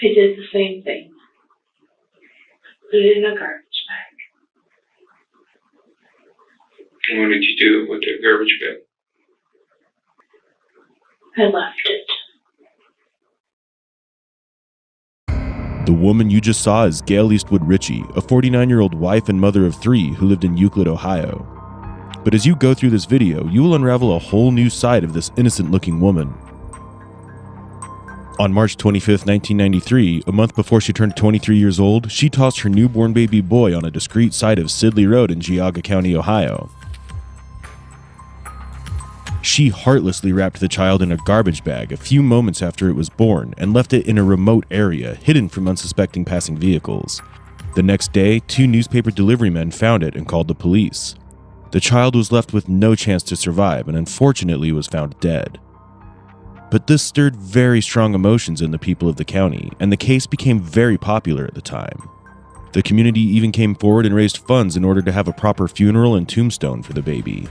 I did the same thing. Put it in a garbage bag. And what did you do with the garbage bag? I left it. The woman you just saw is Gail Eastwood-Ritchey, a 49-year-old wife and mother of 3 who lived in Euclid, Ohio. But as you go through this video, you will unravel a whole new side of this innocent-looking woman. On March 25, 1993, a month before she turned 23 years old, she tossed her newborn baby boy on a discreet side of Sidley Road in Geauga County, Ohio. She heartlessly wrapped the child in a garbage bag a few moments after it was born and left it in a remote area, hidden from unsuspecting passing vehicles. The next day, 2 newspaper delivery men found it and called the police. The child was left with no chance to survive and unfortunately was found dead. But this stirred very strong emotions in the people of the county, and the case became very popular at the time. The community even came forward and raised funds in order to have a proper funeral and tombstone for the baby.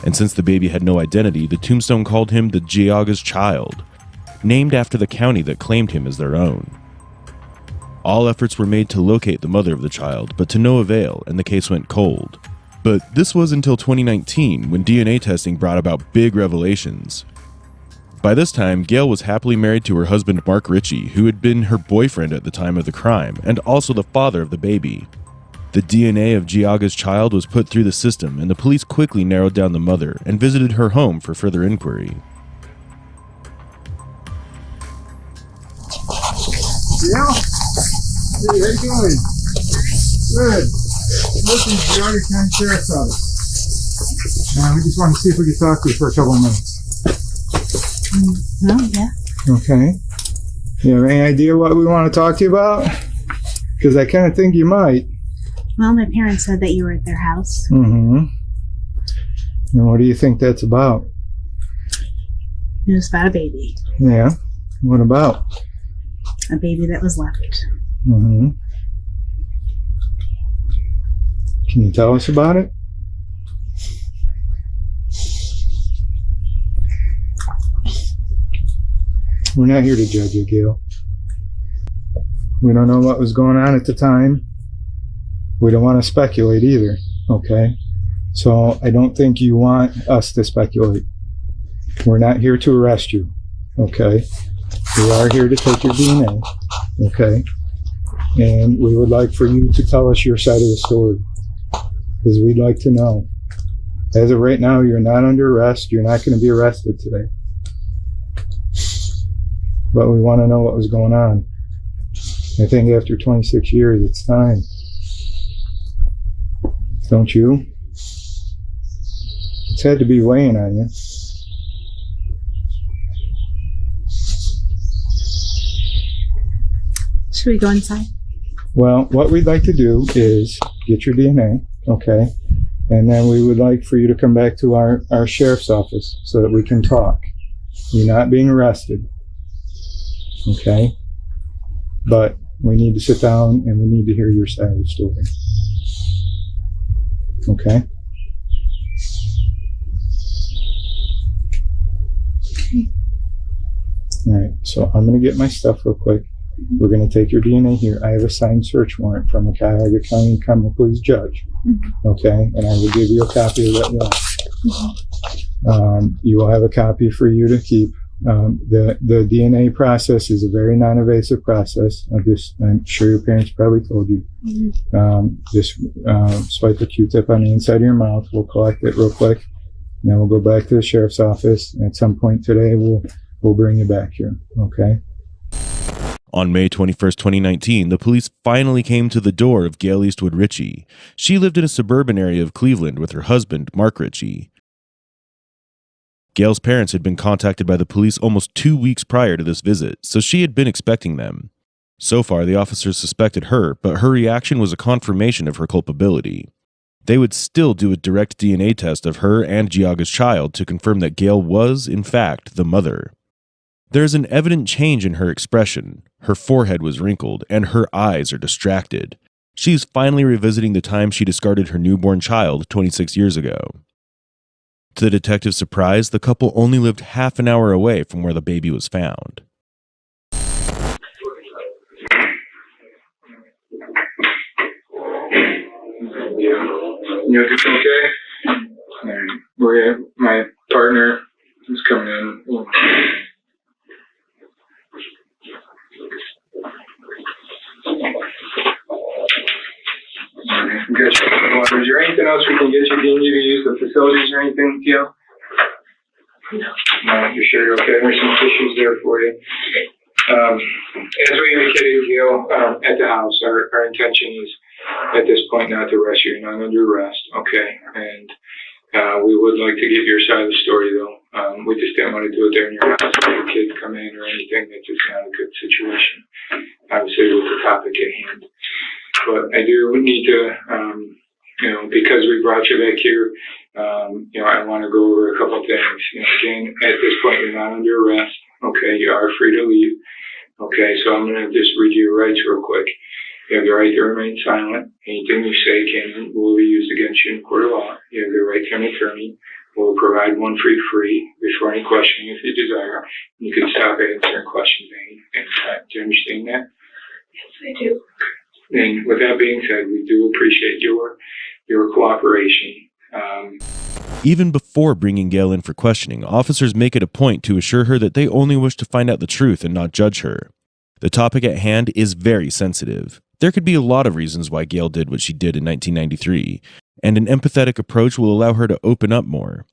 And since the baby had no identity, the tombstone called him the Geauga's child, named after the county that claimed him as their own. All efforts were made to locate the mother of the child, but to no avail, and the case went cold. But this was until 2019, when DNA testing brought about big revelations. By this time, Gail was happily married to her husband Mark Ritchie, who had been her boyfriend at the time of the crime, and also the father of the baby. The DNA of Geauga's child was put through the system, and the police quickly narrowed down the mother and visited her home for further inquiry. Yeah? Hey, how you doing? Good. Listen, Geauga County Sheriff's Office. We just want to see if we could talk to you for a couple of minutes. Yeah. Okay. You have any idea what we want to talk to you about? Because I kind of think you might. Well, my parents said that you were at their house. Mm-hmm. And what do you think that's about? It was about a baby. Yeah. What about? A baby that was left. Mm-hmm. Can you tell us about it? We're not here to judge you, Gail. We don't know what was going on at the time. We don't want to speculate either, okay? So I don't think you want us to speculate. We're not here to arrest you, okay? We are here to take your DNA, okay? And we would like for you to tell us your side of the story, because we'd like to know. As of right now, you're not under arrest. You're not going to be arrested today. But we want to know what was going on. I think after 26 years, it's time. Don't you? It's had to be weighing on you. Should we go inside? Well, what we'd like to do is get your DNA, okay? And then we would like for you to come back to our sheriff's office so that we can talk. You're not being arrested, okay? But we need to sit down and we need to hear your side of the story. Okay? All right, so I'm going to get my stuff real quick. We're going to take your DNA here. I have a signed search warrant from the Geauga County Criminal Police Judge. Okay, and I will give you a copy of that warrant. You will have a copy for you to keep. The DNA process is a very non-invasive process. I'm sure your parents probably told you. Just swipe a Q-tip on the inside of your mouth. We'll collect it real quick. And then we'll go back to the sheriff's office. And at some point today, we'll bring you back here. Okay? On May 21st, 2019, the police finally came to the door of Gail Eastwood-Ritchey. She lived in a suburban area of Cleveland with her husband, Mark Ritchie. Gail's parents had been contacted by the police almost 2 weeks prior to this visit, so she had been expecting them. So far, the officers suspected her, but her reaction was a confirmation of her culpability. They would still do a direct DNA test of her and Geauga's child to confirm that Gail was, in fact, the mother. There is an evident change in her expression. Her forehead was wrinkled, and her eyes are distracted. She is finally revisiting the time she discarded her newborn child 26 years ago. To the detective's surprise, the couple only lived half an hour away from where the baby was found. You know, it's okay? Alright. My partner is coming in. Good. Is there anything else we can get you? Do you need to use the facilities or anything, Gail? No. You're sure you're okay? There's some tissues there for you. As we indicated, Gail, at the house, our intention is at this point not to arrest you. You're not under arrest, okay? And we would like to get your side of the story, though. We just didn't want to do it there in your house with your kid come in or anything. That's just not a good situation, obviously, with the topic at hand. But I do need to, because we brought you back here, I want to go over a couple things. Again, at this point, you're not under arrest. Okay, you are free to leave. Okay, so I'm going to just read you your rights real quick. You have the right to remain silent. Anything you say can and will be used against you in court of law. You have the right to an attorney. We'll provide one free before any questioning if you desire. You can stop answering questions anytime. Do you understand that? Yes, I do. And with that being said, we do appreciate your cooperation. Even before bringing Gail in for questioning, officers make it a point to assure her that they only wish to find out the truth and not judge her. The topic at hand is very sensitive. There could be a lot of reasons why Gail did what she did in 1993, and an empathetic approach will allow her to open up more.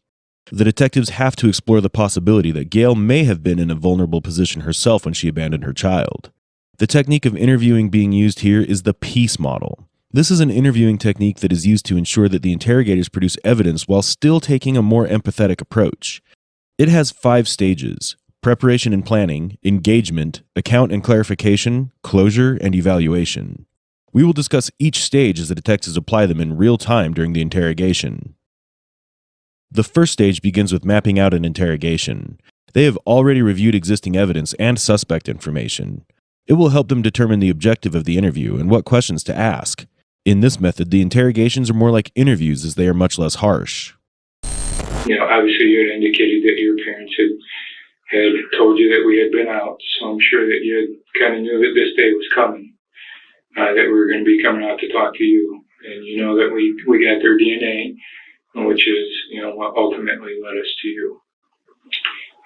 The detectives have to explore the possibility that Gail may have been in a vulnerable position herself when she abandoned her child. The technique of interviewing being used here is the PEACE model. This is an interviewing technique that is used to ensure that the interrogators produce evidence while still taking a more empathetic approach. It has 5 stages: preparation and planning, engagement, account and clarification, closure, and evaluation. We will discuss each stage as the detectives apply them in real time during the interrogation. The first stage begins with mapping out an interrogation. They have already reviewed existing evidence and suspect information. It will help them determine the objective of the interview and what questions to ask. In this method, the interrogations are more like interviews as they are much less harsh. Obviously you had indicated that your parents had told you that we had been out, so I'm sure that you kind of knew that this day was coming, that we were going to be coming out to talk to you. And you know that we got their DNA, which is, what ultimately led us to you.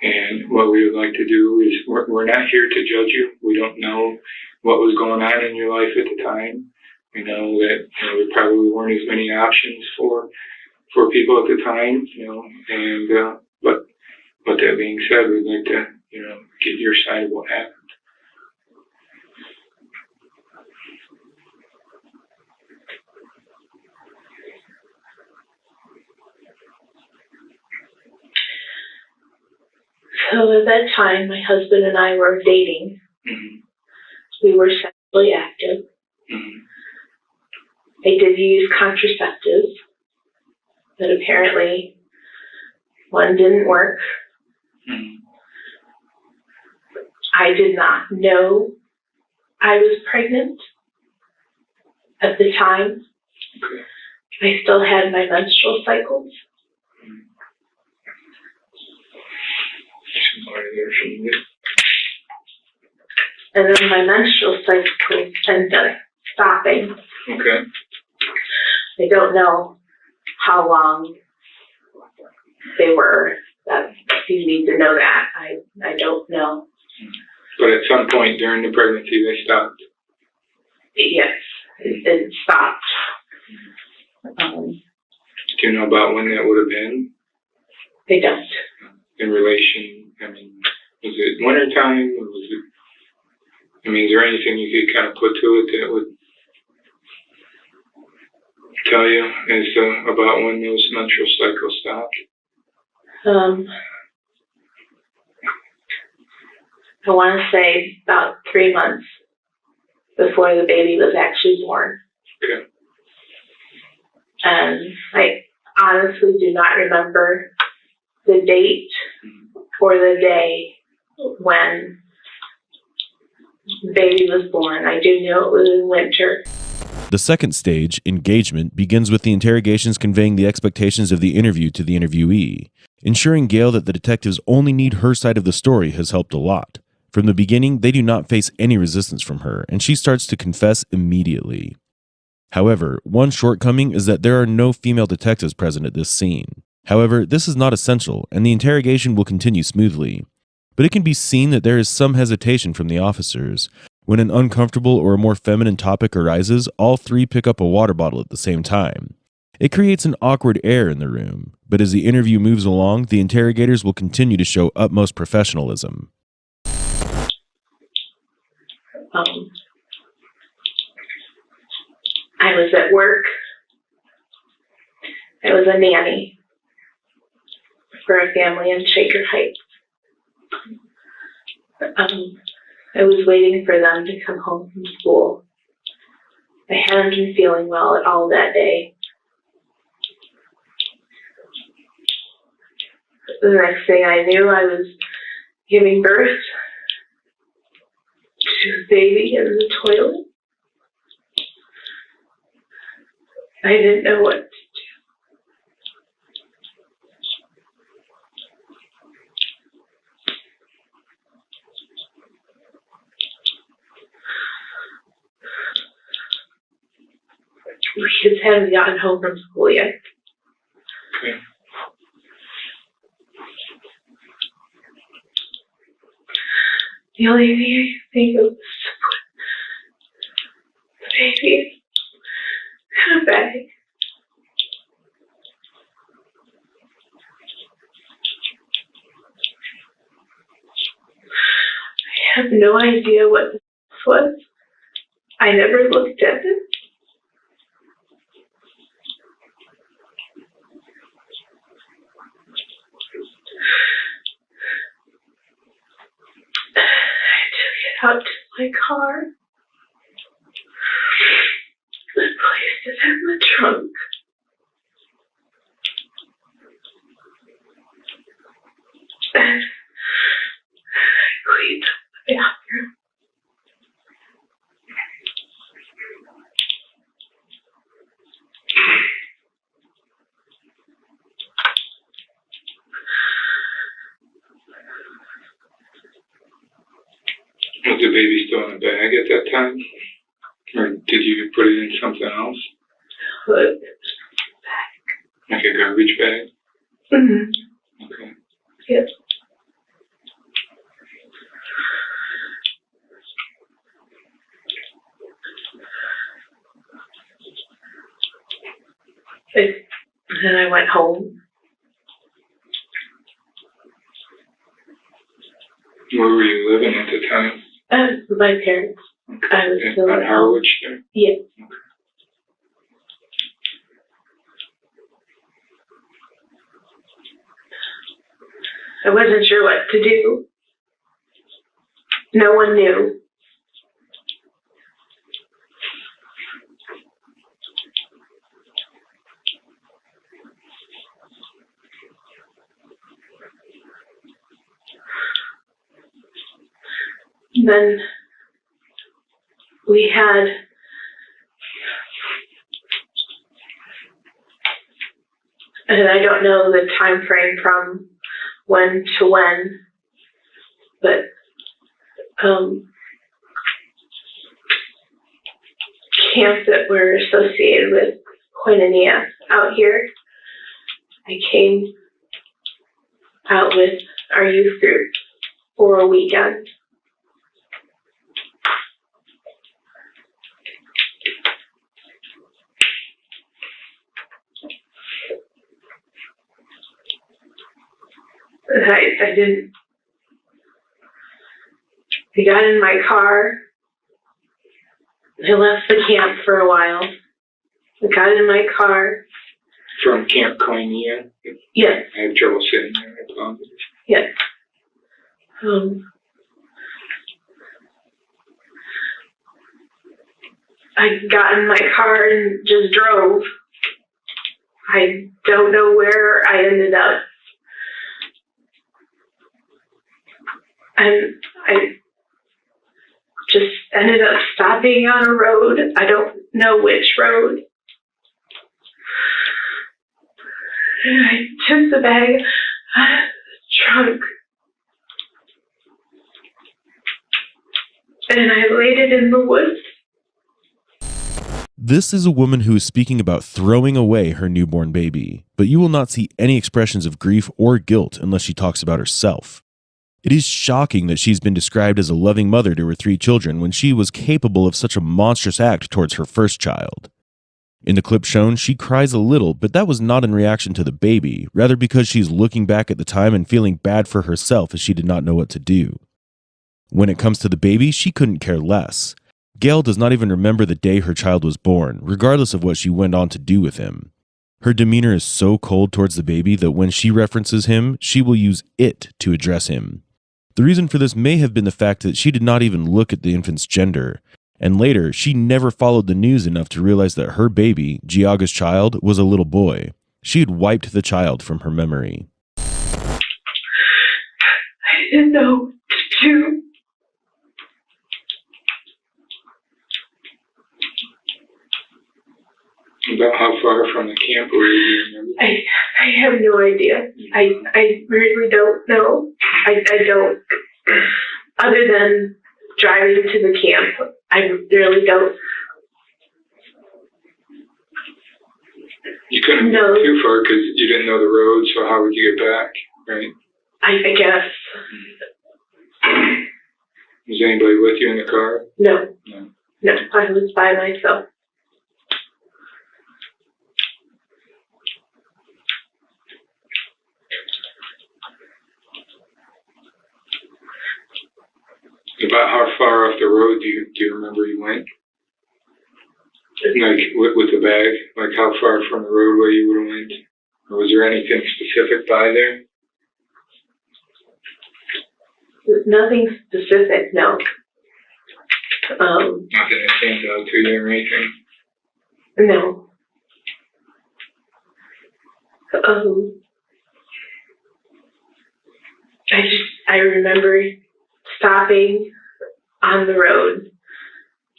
And what we would like to do is, we're not here to judge you. We don't know what was going on in your life at the time. We know that there probably weren't as many options for people at the time, but that being said, we'd like to, get your side of what happened. So at that time, my husband and I were dating. Mm-hmm. We were sexually active. Mm-hmm. I did use contraceptives, but apparently one didn't work. Mm-hmm. I did not know I was pregnant at the time. Okay. I still had my menstrual cycles. And then my menstrual cycles ended up stopping. Okay. I don't know how long they were. If you need to know that, I don't know. But at some point during the pregnancy, they stopped. Yes, it stopped. Do you know about when that would have been? They don't. In relation, was it wintertime? Or was it, is there anything you could kind of put to it that would tell you as about when those menstrual cycles stopped? I want to say about 3 months before the baby was actually born. Okay. And I honestly do not remember the date or the day when the baby was born. I do know it was in winter. The second stage, engagement, begins with the interrogations conveying the expectations of the interview to the interviewee. Ensuring Gail that the detectives only need her side of the story has helped a lot. From the beginning, they do not face any resistance from her, and she starts to confess immediately. However, one shortcoming is that there are no female detectives present at this scene. However, this is not essential, and the interrogation will continue smoothly. But it can be seen that there is some hesitation from the officers. When an uncomfortable or a more feminine topic arises, all three pick up a water bottle at the same time. It creates an awkward air in the room, but as the interview moves along, the interrogators will continue to show utmost professionalism. I was at work. I was a nanny for a family in Shaker Heights. I was waiting for them to come home from school. I hadn't been feeling well at all that day. The next thing I knew, I was giving birth to a baby in the toilet. I didn't know what to do. The kids hadn't gotten home from school yet. Okay. The only thing I could think of was to put the baby in a bag. I have no idea what this was. I never looked at it. Out to my car. I placed it in the trunk. And I cleaned up the bathroom. Was the baby still in a bag at that time? Or did you put it in something else? But, Like a garbage bag? mm-hmm. Okay. Yes. And then I went home. Where were you living at the time? With my parents. I was still On at home. Harwich there? Yeah. I wasn't sure what to do. No one knew. Then we had and I don't know the time frame from when to when, but camps that were associated with koinonia out here. I came out with our youth group for a weekend. I didn't. I got in my car. I left the camp for a while. I got in my car. From Camp Koinonia? Yes. I have trouble sitting there. I apologize. Yes. I got in my car and just drove. I don't know where I ended up. And I just ended up stopping on a road. I don't know which road. And I took the bag out of the trunk. And I laid it in the woods. This is a woman who is speaking about throwing away her newborn baby, but you will not see any expressions of grief or guilt unless she talks about herself. It is shocking that she's been described as a loving mother to her 3 children when she was capable of such a monstrous act towards her first child. In the clip shown, she cries a little, but that was not in reaction to the baby, rather because she's looking back at the time and feeling bad for herself as she did not know what to do. When it comes to the baby, she couldn't care less. Gail does not even remember the day her child was born, regardless of what she went on to do with him. Her demeanor is so cold towards the baby that when she references him, she will use it to address him. The reason for this may have been the fact that she did not even look at the infant's gender, and later, she never followed the news enough to realize that her baby, Geauga's child, was a little boy. She had wiped the child from her memory. I didn't know what to do. About how far from the camp were you? Do you remember? I have no idea. I really don't know. I don't. Other than driving to the camp, I really don't. You couldn't No. go too far because you didn't know the road, so how would you get back, right? I guess. Was anybody with you in the car? No. No. No, I was by myself. About how far off the road do you remember you went? Like with the bag, like how far from the road where you would have went? Or was there anything specific by there? Nothing specific, no. Nothing that stands out to you or anything? No. I remember stopping on the road.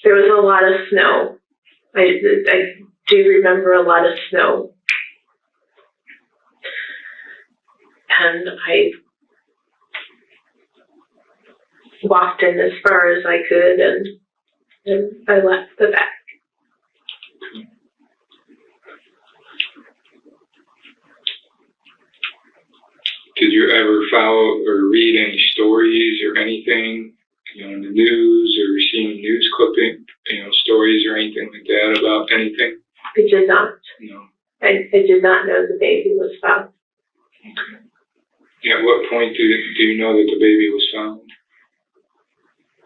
There was a lot of snow. I do remember a lot of snow. And I walked in as far as I could and I left the back. Did you ever follow or read any stories or anything, in the news or seeing news clipping, stories or anything like that about anything? I did not. No. I did not know the baby was found. Okay. At what point do you know that the baby was found?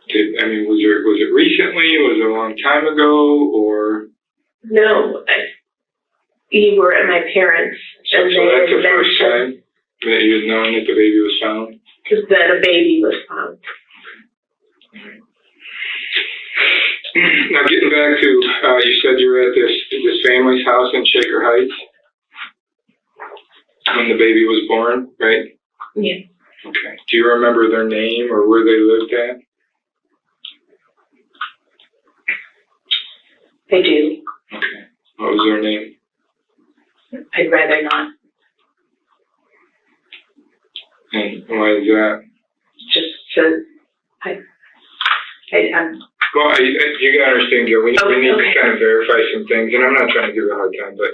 Was it recently? Was it a long time ago? Or No, you were at my parents. so that's the first time that you had known that the baby was found? That a baby was found. Now getting back to, you said you were at this family's house in Shaker Heights when the baby was born, right? Yeah. Okay. Do you remember their name or where they lived at? I do. Okay. What was their name? I'd rather not. And why is that? Just so I'm Well, you gotta understand, Gail, we need to Okay. kind of verify some things, and I'm not trying to give you a hard time, but,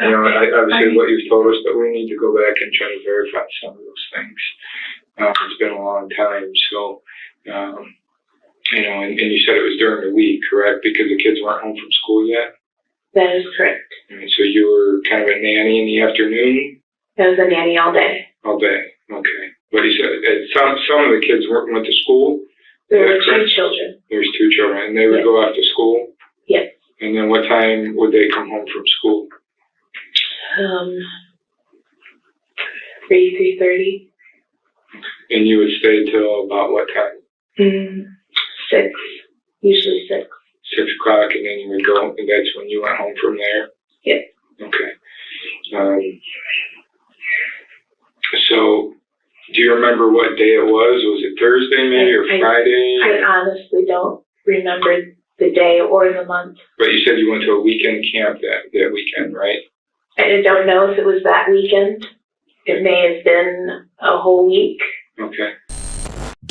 obviously what you've told us, but we need to go back and try to verify some of those things. It's been a long time, so, and you said it was during the week, correct? Because the kids weren't home from school yet? that is correct. And so you were kind of a nanny in the afternoon? I was a nanny all day. All day, okay. But you said, some of the kids went to school? There were Yeah, two correct. children. There's 2 children, and they would Yes. go off to school? Yes. And then what time would they come home from school? 3:30. And you would stay till about what time? 6. Usually 6. 6 o'clock, and then you would go, and that's when you went home from there? Yes. Okay. So, do you remember what day it was? Was it Thursday maybe, or Friday? I honestly don't remember the day or the month. But you said you went to a weekend camp that weekend, right? I don't know if it was that weekend. It may have been a whole week. Okay.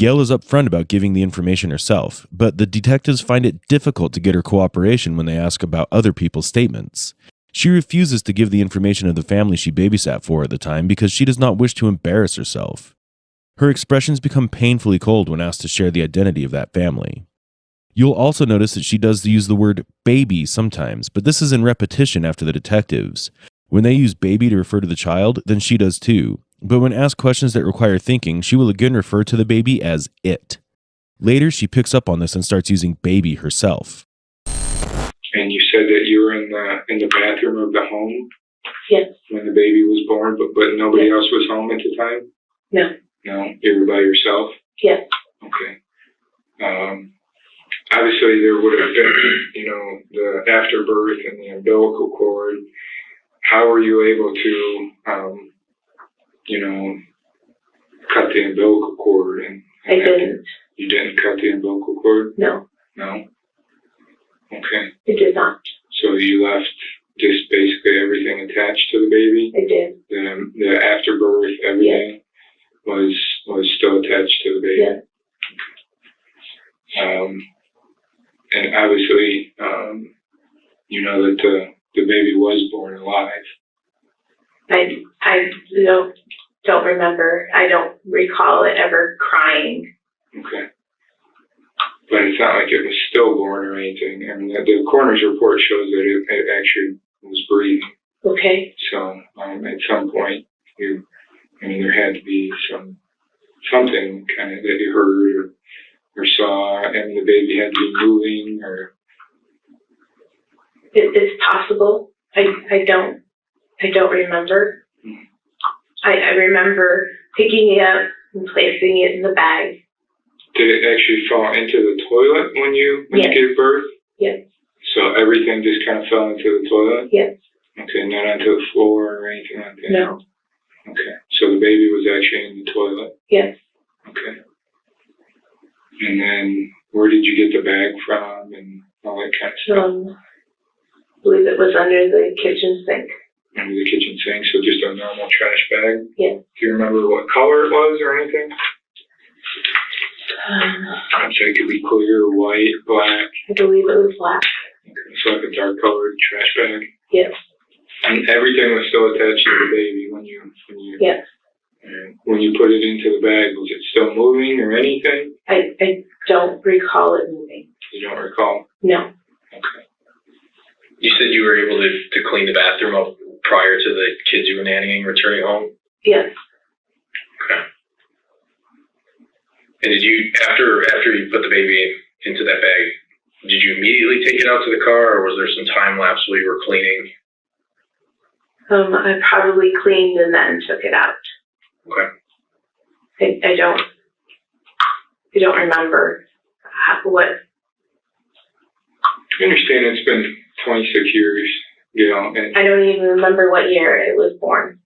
Gail is upfront about giving the information herself, but the detectives find it difficult to get her cooperation when they ask about other people's statements. She refuses to give the information of the family she babysat for at the time because she does not wish to embarrass herself. Her expressions become painfully cold when asked to share the identity of that family. You'll also notice that she does use the word baby sometimes, but this is in repetition after the detectives. When they use baby to refer to the child, then she does too. But when asked questions that require thinking, she will again refer to the baby as it. Later, she picks up on this and starts using baby herself. And you said that you were in the bathroom of the home? Yes. When the baby was born, but nobody else was home at the time? No. No? You were by yourself? Yes. Okay. Obviously, there would have been, the afterbirth and the umbilical cord. How were you able to, cut the umbilical cord? I didn't. You didn't cut the umbilical cord? No. No? Okay. I did not. So you left just basically everything attached to the baby? I did. The afterbirth, everything was still attached to the baby? Yes. And obviously, you know that the baby was born alive. I don't remember. I don't recall it ever crying. Okay. But it's not like it was stillborn or anything. I mean, the coroner's report shows that it actually was breathing. Okay. So at some point, there had to be something kind of that you heard or saw, and the baby had to be moving, or It's possible. I don't remember. I remember picking it up and placing it in the bag. did it actually fall into the toilet when you Yes. gave birth? Yes. So everything just kind of fell into the toilet? Yes. Okay, not onto the floor or anything like that? No. Okay, so the baby was actually in the toilet? Yes. Okay. And then where did you get the bag from and all that kind of stuff? I believe it was under the kitchen sink. Under the kitchen sink, so just a normal trash bag? Yes. Do you remember what color it was or anything? I'd say it could be clear, white, black. I believe it was black. Okay, so like a dark colored trash bag. Yes. And everything was still attached to the baby when you Yes. and when you put it into the bag, was it still moving or anything? I don't recall it moving. You don't recall? No. Okay. You said you were able to clean the bathroom up prior to the kids you were nannying returning home? Yes. Okay. And did you, after you put the baby into that bag, did you immediately take it out to the car, or was there some time lapse while you were cleaning? I probably cleaned and then took it out. Okay. I don't remember what. I understand it's been 26 years, and I don't even remember what year it was born.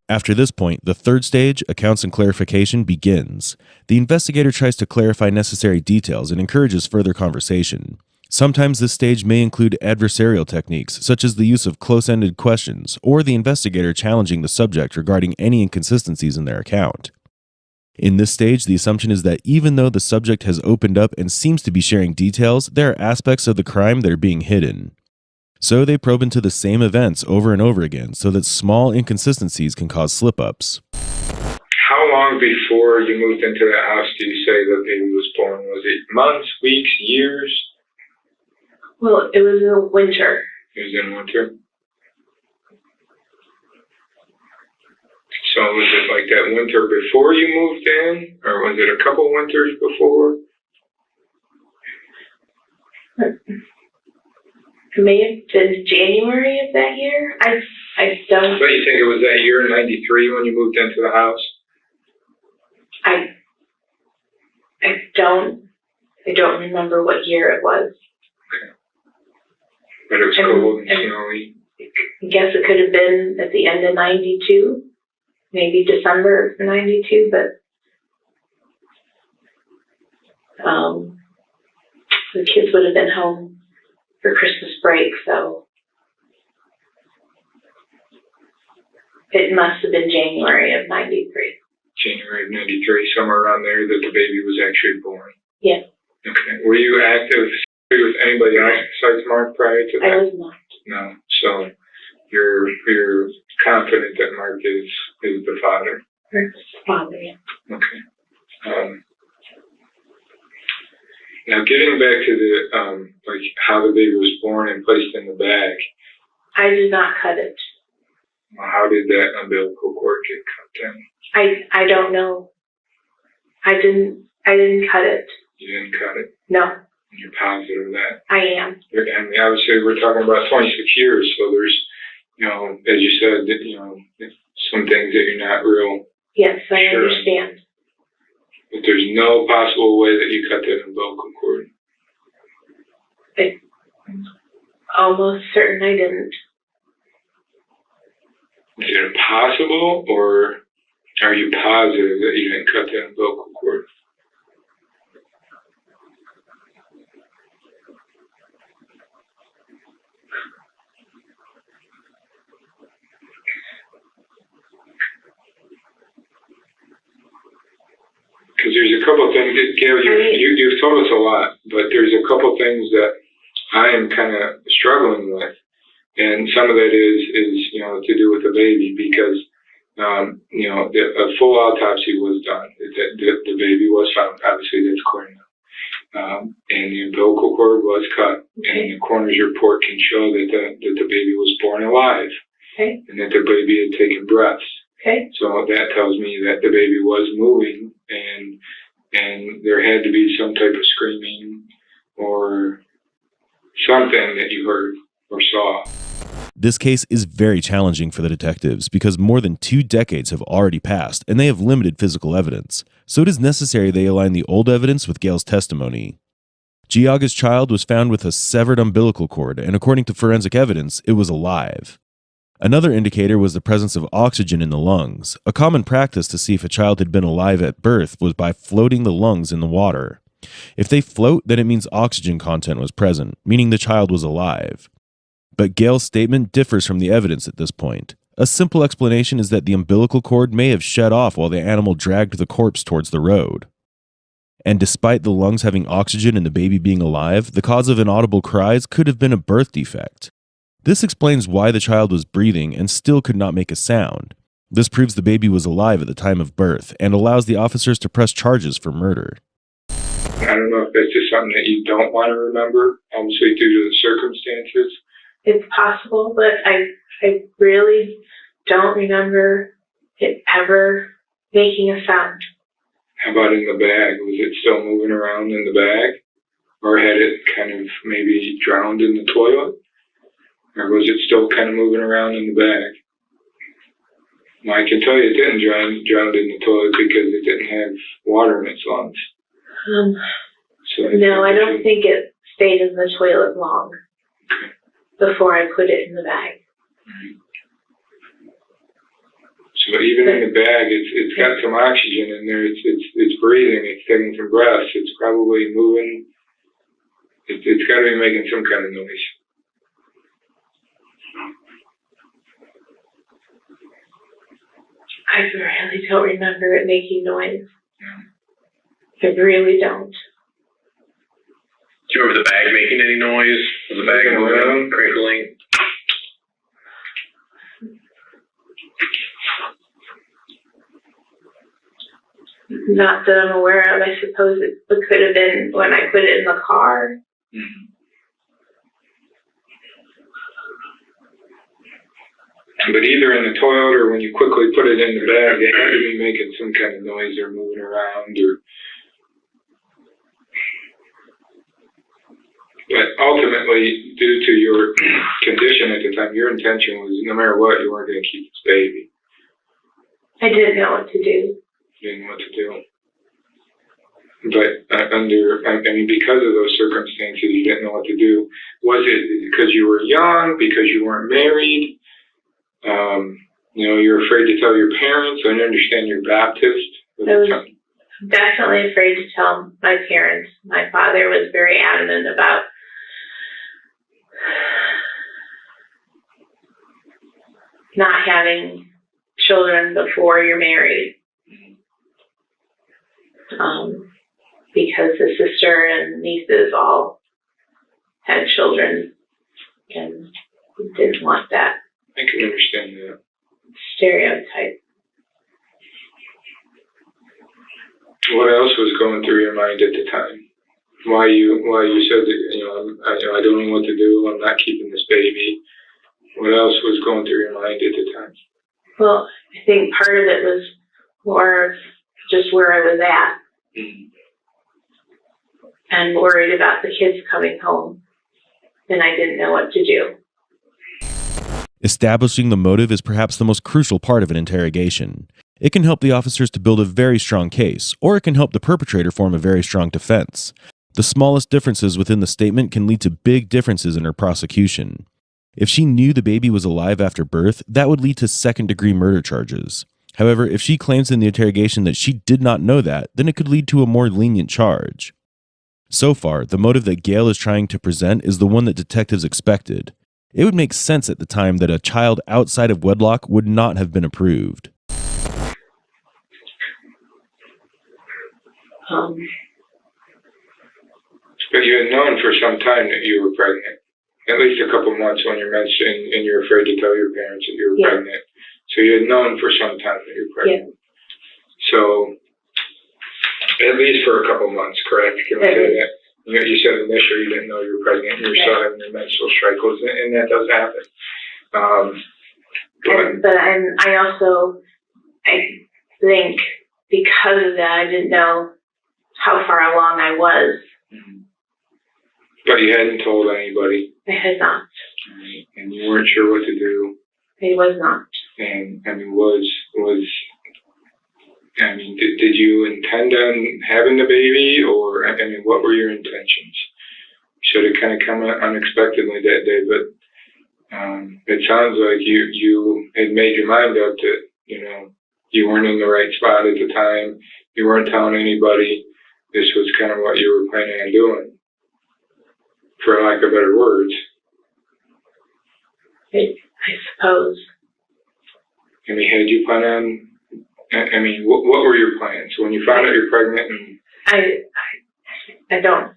After this point, the third stage, accounts and clarification, begins. The investigator tries to clarify necessary details and encourages further conversation. Sometimes this stage may include adversarial techniques, such as the use of close-ended questions, or the investigator challenging the subject regarding any inconsistencies in their account. In this stage, the assumption is that even though the subject has opened up and seems to be sharing details, there are aspects of the crime that are being hidden. So they probe into the same events over and over again so that small inconsistencies can cause slip-ups. how long before you moved into the house do you say the baby was born? Was it months, weeks, years? Well, it was in the winter. It was in winter. So was it like that winter before you moved in, or was it a couple winters before? It may have been January of that year. I don't. So you think it was that year in '93 when you moved into the house? I don't remember what year it was. But it was cold and snowy. I guess it could have been at the end of '92, maybe December of '92, but the kids would have been home for Christmas break, so it must have been January of '93. January of 93, somewhere around there, that the baby was actually born? Yes. Okay. Were you active with anybody else besides Mark prior to that? I was not. No. So you're confident that Mark is the father? Her father, yeah. Okay. Now, getting back to the like how the baby was born and placed in the bag, I did not cut it. how did that umbilical cord get cut then? I don't know. I didn't cut it. You didn't cut it? No, You're positive of that? I am. I mean, obviously, we're talking about 26 years, so there's, as you said, that, some things that you're not real, Yes, I Sure. understand. but there's no possible way that you cut that umbilical cord. Almost certain I didn't. Is it impossible, or are you positive that you didn't cut that umbilical cord? Because there's a couple of things that, Gail, you've told us a lot, but there's a couple things that I am kind of struggling with. And some of that is to do with the baby, because, a full autopsy was done. The baby was found. Obviously, that's clear now. And the umbilical cord was cut. And the coroner's report can show that the baby was born alive. Okay. And that the baby had taken breaths. Okay. So that tells me that the baby was moving, and there had to be some type of screaming or something that you heard or saw. This case is very challenging for the detectives because more than 2 decades have already passed and they have limited physical evidence, so it is necessary they align the old evidence with Gail's testimony. Geauga's child was found with a severed umbilical cord, and according to forensic evidence, it was alive. Another indicator was the presence of oxygen in the lungs. A common practice to see if a child had been alive at birth was by floating the lungs in the water. If they float, then it means oxygen content was present, meaning the child was alive. But Gail's statement differs from the evidence at this point. A simple explanation is that the umbilical cord may have shut off while the animal dragged the corpse towards the road. And despite the lungs having oxygen and the baby being alive, the cause of inaudible cries could have been a birth defect. This explains why the child was breathing and still could not make a sound. This proves the baby was alive at the time of birth and allows the officers to press charges for murder. I don't know if that's just something that you don't want to remember, obviously due to the circumstances. It's possible, but I really don't remember it ever making a sound. How about in the bag? Was it still moving around in the bag? Or had it kind of maybe drowned in the toilet? Or was it still kind of moving around in the bag? Well, I can tell you it didn't drown in the toilet because it didn't have water in its lungs. No, I don't think it stayed in the toilet long before I put it in the bag. So even in the bag, it's got some oxygen in there. It's breathing. It's taking some breaths. It's probably moving. It's got to be making some kind of noise. I really don't remember it making noise. I really don't. Do you remember the bag making any noise? Was the bag moving, crinkling? Not that I'm aware of. I suppose it could have been when I put it in the car. Mm-hmm. But either in the toilet or when you quickly put it in the bag, it had to be making some kind of noise or moving around. But ultimately, due to your condition at the time, your intention was no matter what, you weren't going to keep this baby. I didn't know what to do. You didn't know what to do. But because of those circumstances, you didn't know what to do. Was it because you were young, because you weren't married? You're afraid to tell your parents. I understand you're Baptist. I was definitely afraid to tell my parents. My father was very adamant about not having children before you're married. because his sister and nieces all had children and didn't want that I can understand that. stereotype. What else was going through your mind at the time? Why you said that, I don't know what to do, I'm not keeping this baby. What else was going through your mind at the time? Well, I think part of it was more just where I was at Mm-hmm. and worried about the kids coming home, and I didn't know what to do. Establishing the motive is perhaps the most crucial part of an interrogation. It can help the officers to build a very strong case, or it can help the perpetrator form a very strong defense. The smallest differences within the statement can lead to big differences in her prosecution. If she knew the baby was alive after birth, that would lead to second-degree murder charges. However, if she claims in the interrogation that she did not know that, then it could lead to a more lenient charge. So far, the motive that Gail is trying to present is the one that detectives expected. It would make sense at the time that a child outside of wedlock would not have been approved. But you had known for some time that you were pregnant. At least a couple months when you're mentioning and you're afraid to tell your parents that you were pregnant. So you had known for some time that you were pregnant. So, at least for a couple months, correct? Can we say that? You said initially you didn't know you were pregnant, and you're still having your menstrual cycles, and that does happen. I think because of that, I didn't know how far along I was. But you hadn't told anybody. I had not. And you weren't sure what to do. I was not. And did you intend on having the baby, or what were your intentions? Should it kind of come unexpectedly that day, but it sounds like you had made your mind up that you weren't in the right spot at the time. You weren't telling anybody. This was kind of what you were planning on doing, for lack of better words. I suppose. Had you planned on? What were your plans when you found out you're pregnant? And I don't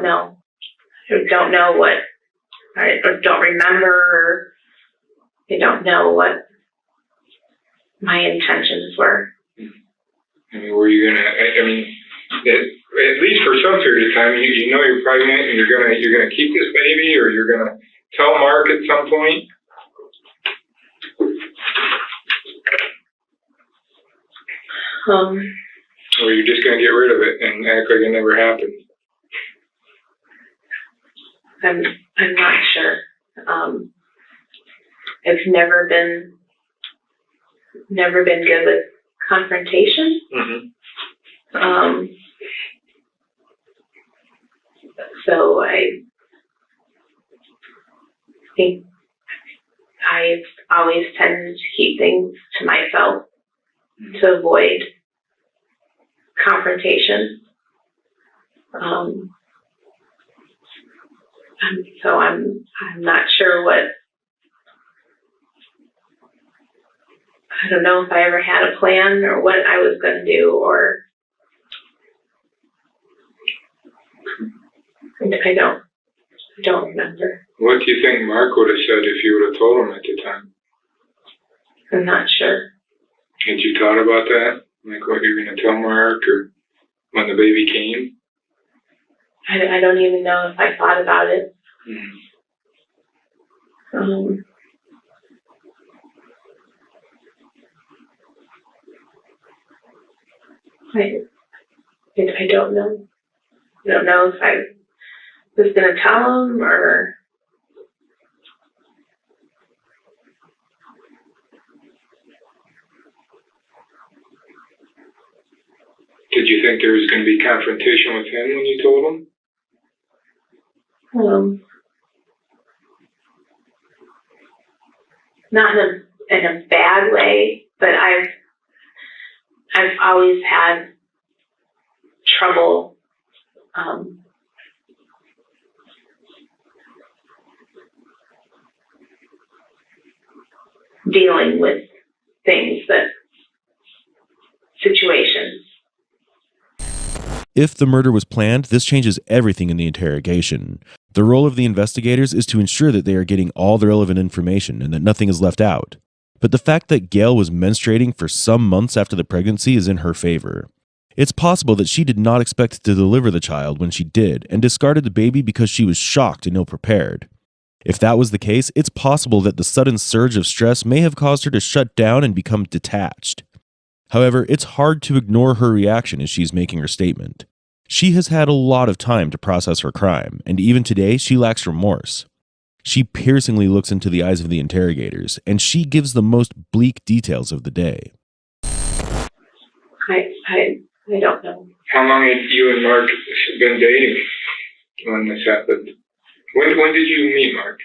know. I don't know what. I don't remember. I don't know what my intentions were. Were you gonna? At least for some period of time, you know you're pregnant, and you're gonna keep this baby, or you're gonna tell Mark at some point. Or you're just gonna get rid of it and act like it never happened. I'm not sure. I've never been good with confrontation. Mm-hmm. So I think I've always tended to keep things to myself to avoid confrontation. So I'm not sure what. I don't know if I ever had a plan or what I was going to do, or I don't remember. What do you think Mark would have said if you would have told him at the time? I'm not sure. Had you thought about that? Like what you're going to tell Mark, or when the baby came? I don't even know if I thought about it. I don't know. I don't know if I was going to tell him or. Did you think there was going to be confrontation with him when you told him? Not in a bad way, but I've always had trouble dealing with situations. If the murder was planned, this changes everything in the interrogation. The role of the investigators is to ensure that they are getting all the relevant information and that nothing is left out. But the fact that Gail was menstruating for some months after the pregnancy is in her favor. It's possible that she did not expect to deliver the child when she did and discarded the baby because she was shocked and ill-prepared. If that was the case, it's possible that the sudden surge of stress may have caused her to shut down and become detached. However, it's hard to ignore her reaction as she's making her statement. She has had a lot of time to process her crime, and even today, she lacks remorse. She piercingly looks into the eyes of the interrogators, and she gives the most bleak details of the day. I don't know. How long had you and Mark been dating when this happened? When did you meet Mark?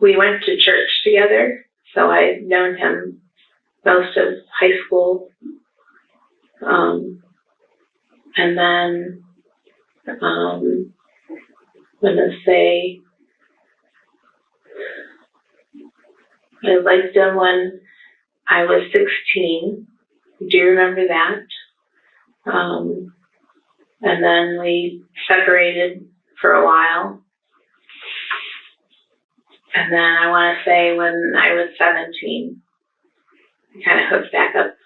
We went to church together, so I'd known him most of high school. And then, I'm gonna say, I liked him when I was 16. Do you remember that? And then we separated for a while. And then I want to say when I was 17, we kind of hooked back up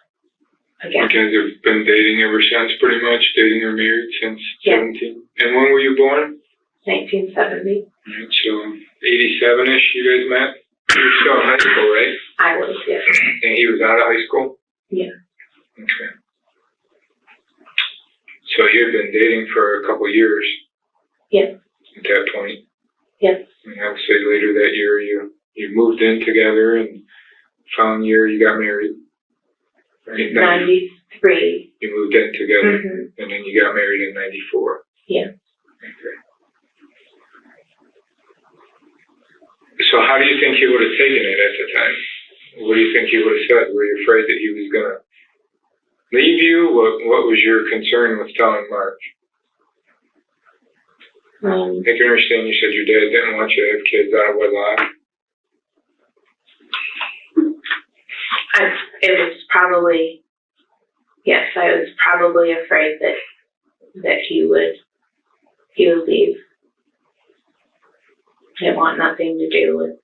again. You guys have been dating ever since, pretty much, dating or married since 17? And when were you born? 1970. Right, so 87-ish you guys met? You were still in high school, right? I was, yes. And he was out of high school? Yeah. Okay. So you had been dating for a couple of years? Yes. At that point? Yes. And I would say later that year you moved in together, and following year you got married. Right? 93. You moved in together, Mm-hmm. and then you got married in 94. Yeah. Okay. So how do you think he would have taken it at the time? What do you think he would have said? Were you afraid that he was going to leave you? What was your concern with telling Mark? I can understand you said your dad didn't want you to have kids out of wedlock. It was probably, yes, I was probably afraid that he would leave. I didn't want nothing to do with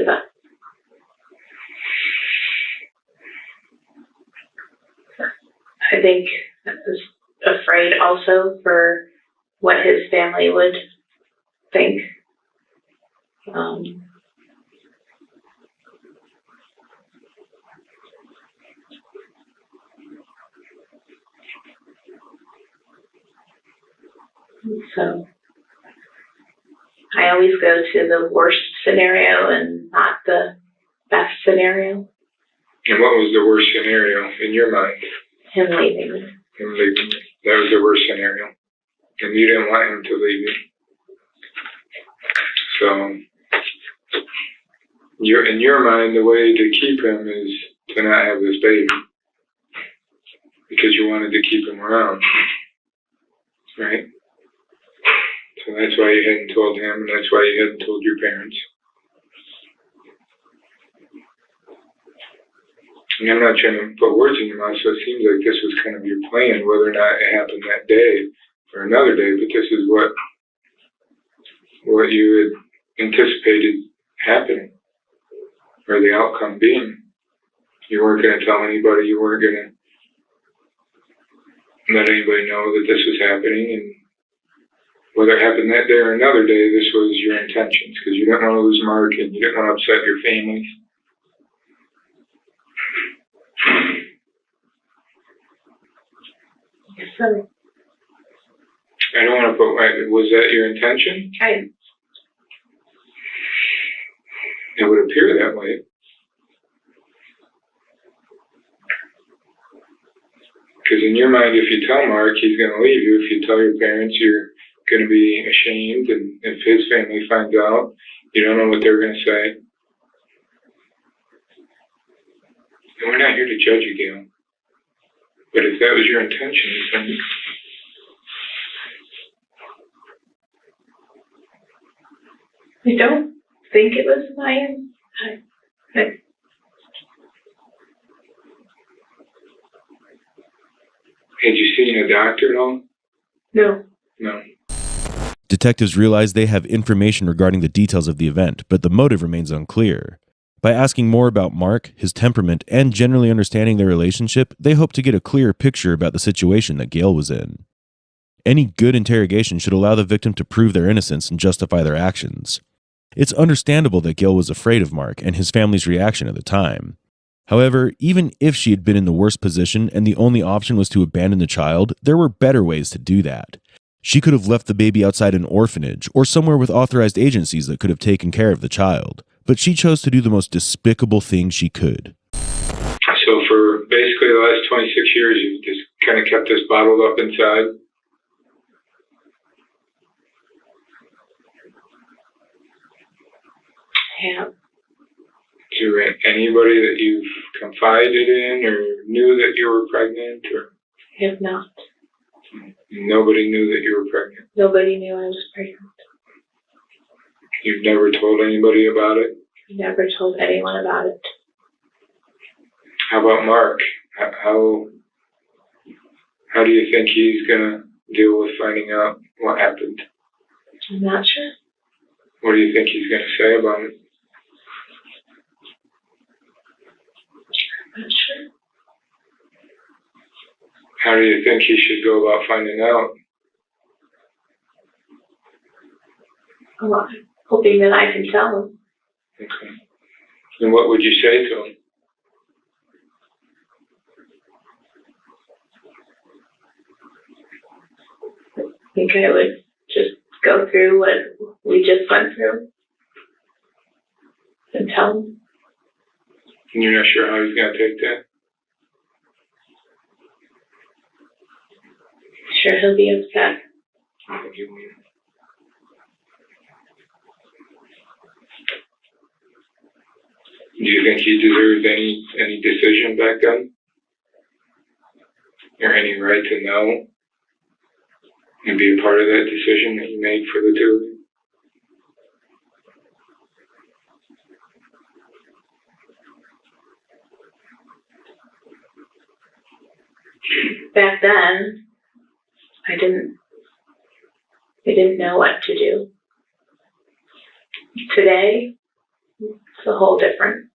us. I think I was afraid also for what his family would think. So I always go to the worst scenario and not the best scenario. And what was the worst scenario in your mind? Him leaving me. Him leaving you. That was the worst scenario. And you didn't want him to leave you. So, in your mind, the way to keep him is to not have this baby. Because you wanted to keep him around. Right? So that's why you hadn't told him, and that's why you hadn't told your parents. And I'm not trying to put words in your mouth, so it seems like this was kind of your plan, whether or not it happened that day or another day, but this is what you had anticipated happening, or the outcome being. You weren't going to tell anybody, you weren't going to let anybody know that this was happening, and whether it happened that day or another day, this was your intentions, because you didn't want to lose Mark, and you didn't want to upset your families. So I don't want to put, was that your intention? It would appear that way. Because in your mind, if you tell Mark, he's going to leave you. If you tell your parents, you're going to be ashamed, and if his family finds out, you don't know what they're going to say. And we're not here to judge you, Gail. But if that was your intention, then I don't think it was Had you seen a doctor at all? No. No. Detectives realize they have information regarding the details of the event, but the motive remains unclear. By asking more about Mark, his temperament, and generally understanding their relationship, they hope to get a clearer picture about the situation that Gail was in. Any good interrogation should allow the victim to prove their innocence and justify their actions. It's understandable that Gail was afraid of Mark and his family's reaction at the time. However, even if she had been in the worst position and the only option was to abandon the child, there were better ways to do that. She could have left the baby outside an orphanage or somewhere with authorized agencies that could have taken care of the child, but she chose to do the most despicable thing she could. So for basically the last 26 years, you've just kind of kept this bottled up inside? Yeah. To anybody that you've confided in or knew that you were pregnant, or I have not. nobody knew that you were pregnant? Nobody knew I was pregnant. You've never told anybody about it? Never told anyone about it. How about Mark? How do you think he's gonna deal with finding out what happened? I'm not sure. What do you think he's gonna say about it? I'm not sure. How do you think he should go about finding out? Well, I'm hoping that I can tell him. Okay. And what would you say to him? I think I would just go through what we just went through and tell him. And you're not sure how he's gonna take that? Sure, he'll be upset. Do you think he deserved any decision back then? Or any right to know and be a part of that decision that you made for the two of you? Back then, I didn't know what to do. Today, it's a whole different.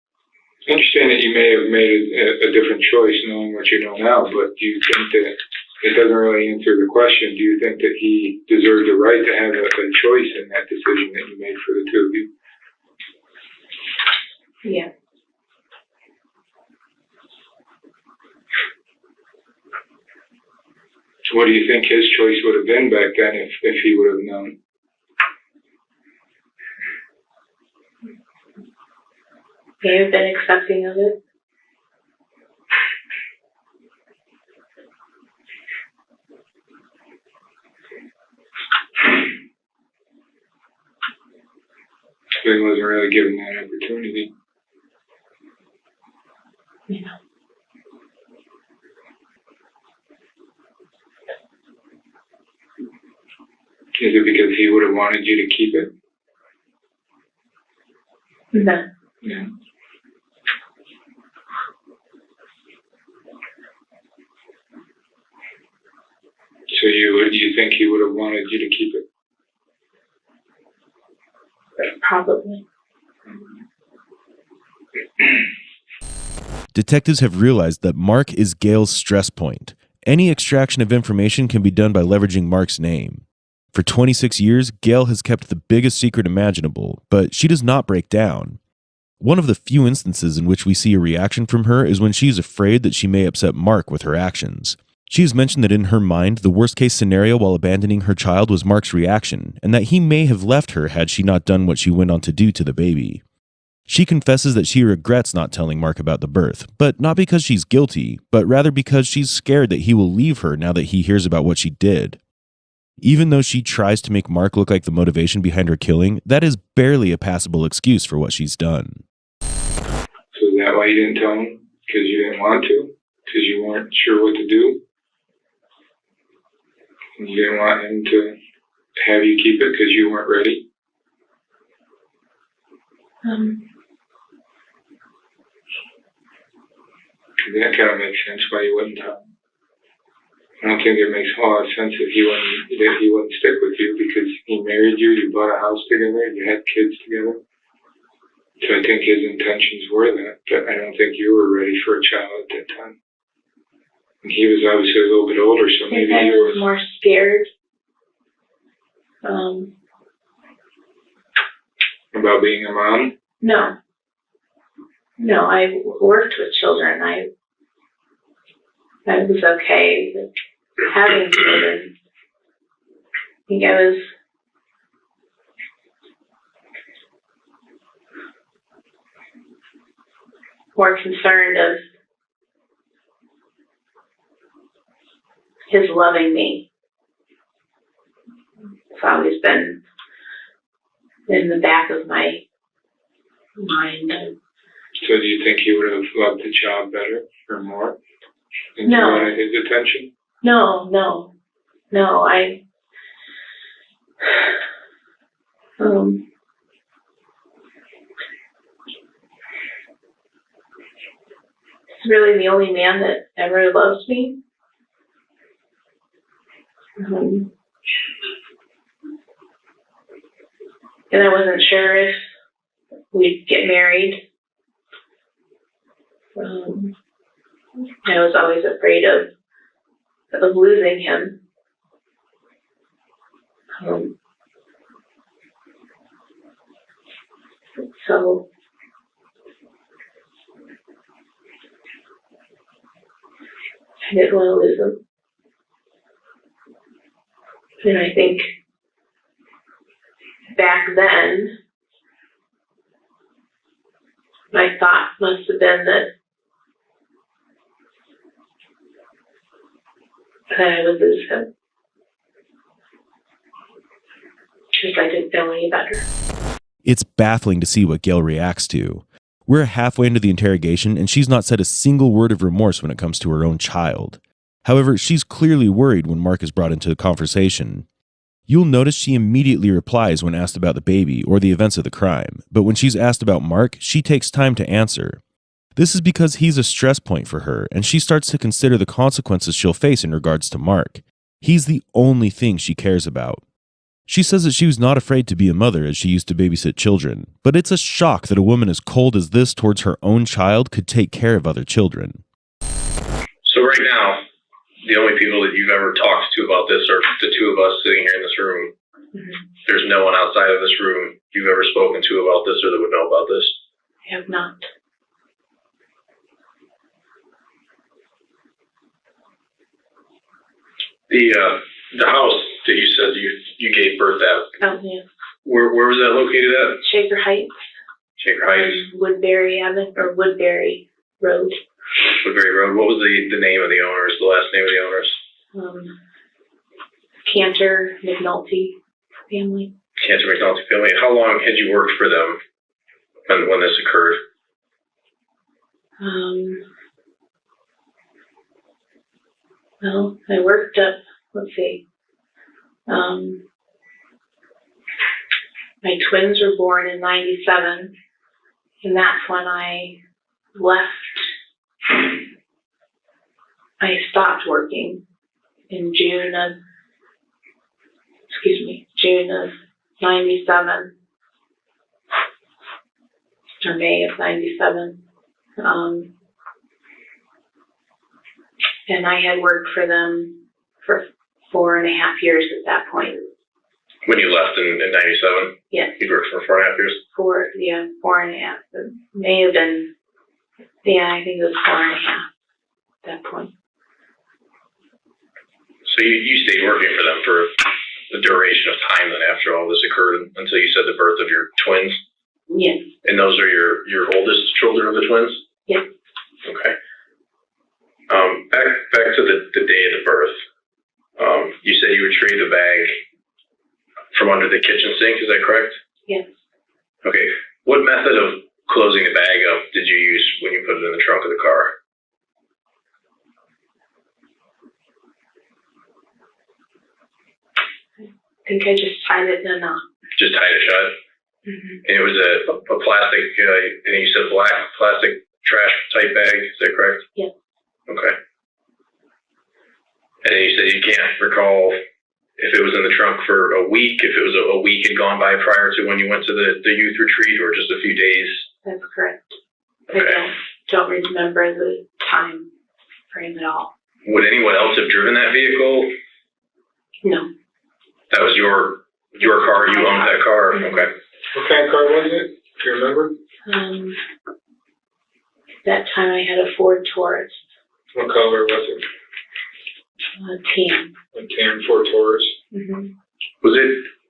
I understand that you may have made a different choice knowing what you know now, but do you think that it doesn't really answer the question? Do you think that he deserved the right to have a choice in that decision that you made for the two of you? Yeah. What do you think his choice would have been back then if he would have known? May have been accepting of it. So he wasn't really given that opportunity. Yeah. Is it because he would have wanted you to keep it? No. Yeah. So you think he would have wanted you to keep it? Probably. Detectives have realized that Mark is Gail's stress point. Any extraction of information can be done by leveraging Mark's name. For 26 years, Gail has kept the biggest secret imaginable, but she does not break down. One of the few instances in which we see a reaction from her is when she is afraid that she may upset Mark with her actions. She has mentioned that in her mind, the worst-case scenario while abandoning her child was Mark's reaction, and that he may have left her had she not done what she went on to do to the baby. She confesses that she regrets not telling Mark about the birth, but not because she's guilty, but rather because she's scared that he will leave her now that he hears about what she did. Even though she tries to make Mark look like the motivation behind her killing, that is barely a passable excuse for what she's done. So is that why you didn't tell him? Because you didn't want to? Because you weren't sure what to do? And you didn't want him to have you keep it because you weren't ready? That kind of makes sense why you wouldn't tell him. I don't think it makes a lot of sense if he wouldn't stick with you, because he married you, you bought a house together, you had kids together. So I think his intentions were that, but I don't think you were ready for a child at that time. And he was obviously a little bit older, so I maybe think I he was was. more scared. About being a mom? No. No, I worked with children. I was okay with having children. I think I was more concerned of his loving me. It's always been in the back of my mind. So do you think he would have loved the child better or more? And No. you wanted his attention? No. He's really the only man that ever loves me. And I wasn't sure if we'd get married. I was always afraid of losing him. So I didn't want to lose him. And I think back then, my thought must have been that I would lose him. Because I didn't know any better. It's baffling to see what Gail reacts to. We're halfway into the interrogation, and she's not said a single word of remorse when it comes to her own child. However, she's clearly worried when Mark is brought into the conversation. You'll notice she immediately replies when asked about the baby or the events of the crime, but when she's asked about Mark, she takes time to answer. This is because he's a stress point for her, and she starts to consider the consequences she'll face in regards to Mark. He's the only thing she cares about. She says that she was not afraid to be a mother as she used to babysit children, but it's a shock that a woman as cold as this towards her own child could take care of other children. So right now, the only people that you've ever talked to about this are the two of us sitting here in this room. Mm-hmm. There's no one outside of this room you've ever spoken to about this or that would know about this. I have not. The house that you said you gave birth at, Oh, yeah. where was that located at? Shaker Heights. Shaker Heights, Woodbury Avenue, or Woodbury Road. Woodbury Road. What was the name of the owners, the last name of the owners? Cantor McNulty family. Cantor McNulty family. How long had you worked for them when this occurred? Well, I worked up, let's see. My twins were born in 97, and that's when I left. I stopped working in June of 97, or May of 97. And I had worked for them for 4.5 years at that point. When you left in 97? Yes. You worked for 4.5 years? 4.5. It may have been, I think it was 4.5 at that point. So you stayed working for them for the duration of time then after all this occurred until you said the birth of your twins? Yes. And those are your oldest children of the twins? Yes. Okay. Back to the day of the birth. You said you retrieved the bag from under the kitchen sink, is that correct? Yes. Okay. What method of closing the bag up did you use when you put it in the trunk of the car? I think I just tied it in a knot. Just tied it shut? Mm-hmm. And it was a plastic, and you said black plastic trash type bag, is that correct? Yes. Okay. And you said you can't recall if it was in the trunk for a week, if it was a week had gone by prior to when you went to the youth retreat, or just a few days. That's correct. Okay. I don't remember the time frame at all. Would anyone else have driven that vehicle? No. That was your car. You owned that car. Mhm. Okay. What kind of car was it? Do you remember? That time I had a Ford Taurus, What color was it? tan. A tan Ford Taurus. Mm-hmm.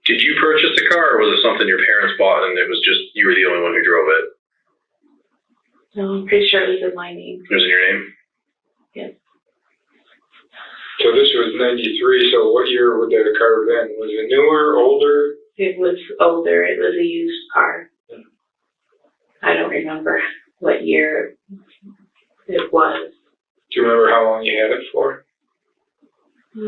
Did you purchase the car, or was it something your parents bought and it was just, you were the only one who drove it? No, I'm pretty sure it was in my name. It was in your name? Yes. So this was 93, so what year would that car have been? Was it newer, older? It was older. It was a used car. I don't remember what year it was. Do you remember how long you had it for? Did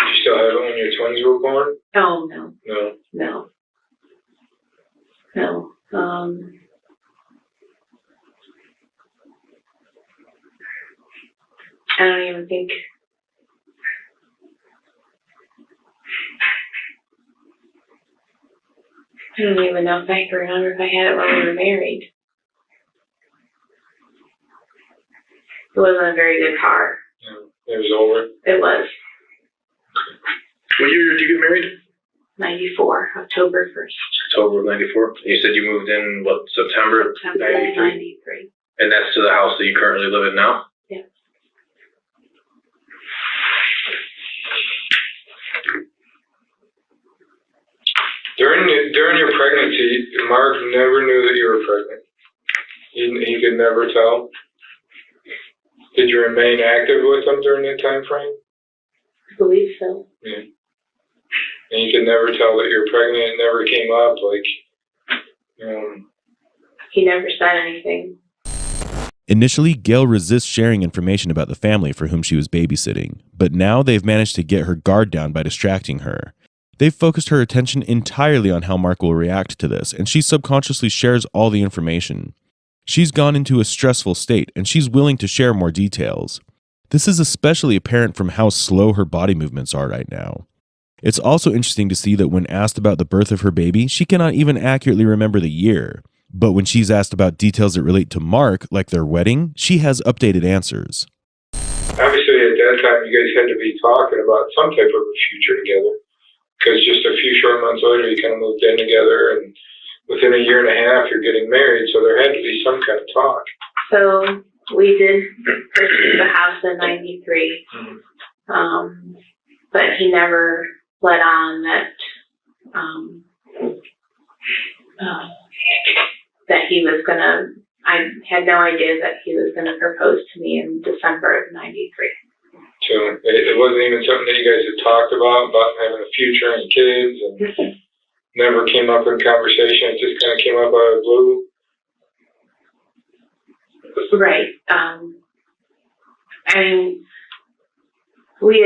you still have it when your twins were born? Oh, no. No. No. No. I don't even think. I don't even know if I can remember if I had it when we were married. It wasn't a very good car. No. It was older. It was What year did you get married? 94, October 1st. October of 94. You said you moved in, what, September? September of 93. And that's to the house that you currently live in now? Yes. During your pregnancy, Mark never knew that you were pregnant. He could never tell. Did you remain active with him during that time frame? I believe so. Yeah. And you could never tell that you're pregnant. It never came up. He never said anything. Initially, Gail resists sharing information about the family for whom she was babysitting, but now they've managed to get her guard down by distracting her. They've focused her attention entirely on how Mark will react to this, and she subconsciously shares all the information. She's gone into a stressful state, and she's willing to share more details. This is especially apparent from how slow her body movements are right now. It's also interesting to see that when asked about the birth of her baby, she cannot even accurately remember the year. But when she's asked about details that relate to Mark, like their wedding, she has updated answers. Obviously, at that time, you guys had to be talking about some type of a future together. Because just a few short months later, you kind of moved in together, and within a year and a half, you're getting married. So there had to be some kind of talk. So we did purchase the house in 93. Mm-hmm. But he never let on that he was gonna, I had no idea that he was gonna propose to me in December of 93. So it wasn't even something that you guys had talked about having a future and kids, and never came up in conversation. It just kind of came up out of the blue. Right. I mean, we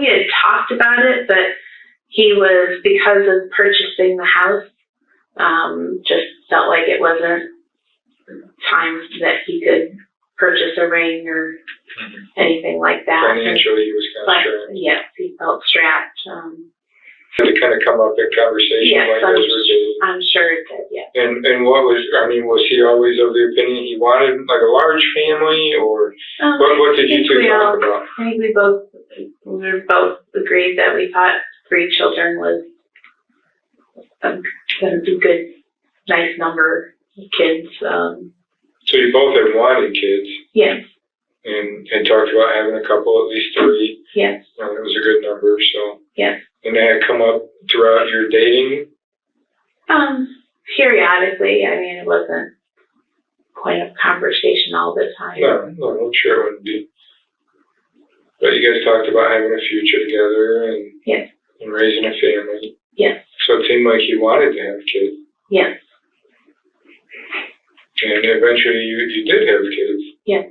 had talked about it, but he was, because of purchasing the house, just felt like it wasn't time that he could purchase a ring or anything like that. Financially, he was kind of strapped. Yes, he felt strapped. Had to kind of come up in conversation Yes, like those were dating. I'm sure it did, yes. And what was, I mean, was he always of the opinion he wanted like a large family, or what did you two talk about? I think we were both agreed that we thought 3 children was a good, nice number of kids. So you both had wanted kids, Yes, and had talked about having a couple, at least 3. yes, And it was a good number, so. yes. And they had come up throughout your dating? Periodically. I mean, it wasn't point of conversation all the time. No, I'm sure it wouldn't be. But you guys talked about having a future together and, Yes. and raising a family. Yes, So it seemed like you wanted to have kids. yes, And eventually you did have kids. yes.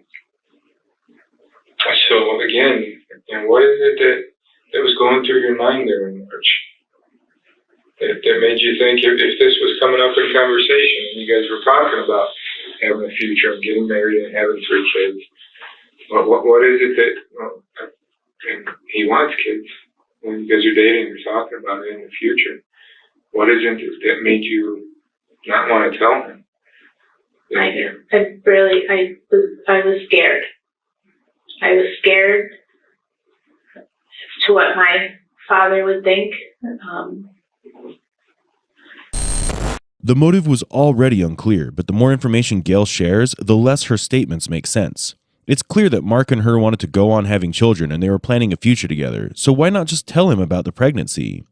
So again, and what is it that was going through your mind there in March? That made you think if this was coming up in conversation and you guys were talking about having a future and getting married and having 3 kids. What is it that he wants kids? When you guys are dating, you're talking about it in the future. What is it that made you not want to tell him? I was scared. I was scared to what my father would think. The motive was already unclear, but the more information Gail shares, the less her statements make sense. It's clear that Mark and her wanted to go on having children and they were planning a future together, so why not just tell him about the pregnancy?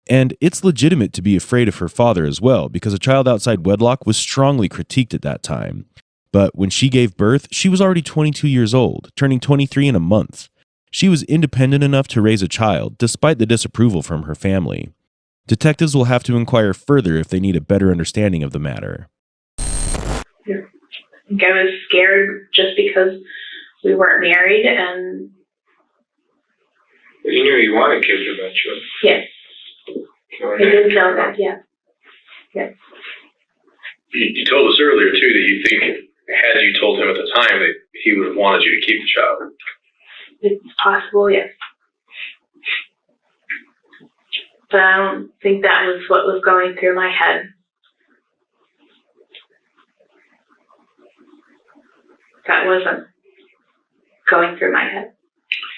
And it's legitimate to be afraid of her father as well, because a child outside wedlock was strongly critiqued at that time. But when she gave birth, she was already 22 years old, turning 23 in a month. She was independent enough to raise a child, despite the disapproval from her family. Detectives will have to inquire further if they need a better understanding of the matter. I think I was scared just because we weren't married, and But you knew you wanted kids eventually. yes, I did know that, yeah. Yes. You told us earlier, too, that you think, had you told him at the time, that he would have wanted you to keep the child. It's possible, yes. But I don't think that was what was going through my head. That wasn't going through my head.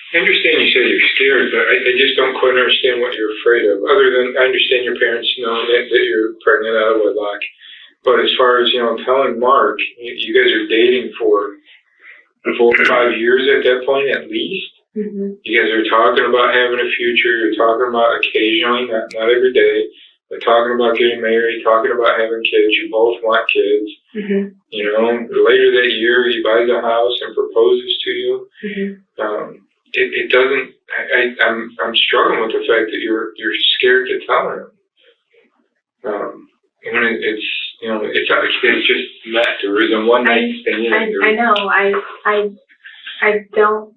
I understand you say you're scared, but I just don't quite understand what you're afraid of. Other than, I understand your parents know that you're pregnant out of wedlock. But as far as, telling Mark, you guys are dating for 4 or 5 years at that point at least. Mm-hmm. You guys are talking about having a future. You're talking about occasionally, not every day, but talking about getting married, talking about having kids. You both want kids. Mm-hmm. Later that year, he buys a house and proposes to you. Mm-hmm. It doesn't. I'm struggling with the fact that you're scared to tell him. It's just not. There isn't one night stand. I know. I don't.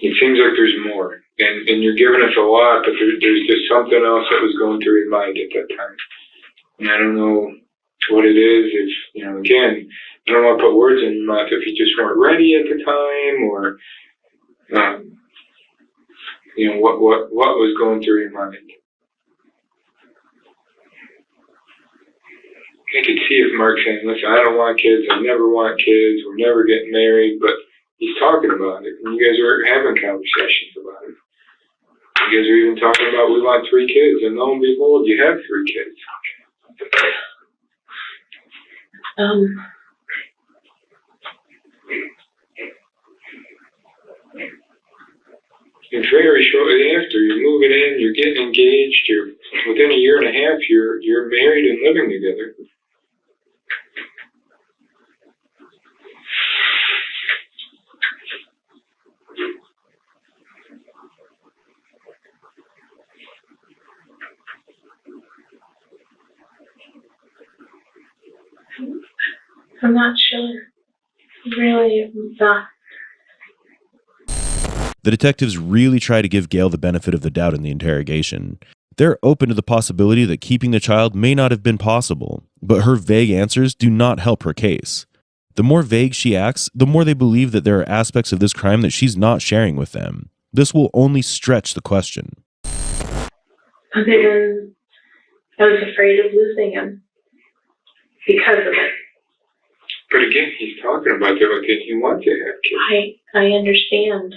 It seems like there's more, and you're giving us a lot, but there's just something else that was going through your mind at that time. And I don't know what it is. If again, I don't want to put words in your mouth. If you just weren't ready at the time, or what was going through your mind. I could see if Mark's saying, "Listen, I don't want kids. I never want kids. We're never getting married," but he's talking about it, and you guys are having conversations about it. You guys are even talking about, we want 3 kids, and lo and behold, you have 3 kids. And very shortly after, you're moving in, you're getting engaged, you're within a year and a half, you're married and living together. I'm not sure. Really, not. The detectives really try to give Gail the benefit of the doubt in the interrogation. They're open to the possibility that keeping the child may not have been possible, but her vague answers do not help her case. The more vague she acts, the more they believe that there are aspects of this crime that she's not sharing with them. This will only stretch the question. Other than I was afraid of losing him because of it. But again, he's talking about that again. He wants to have kids. I understand.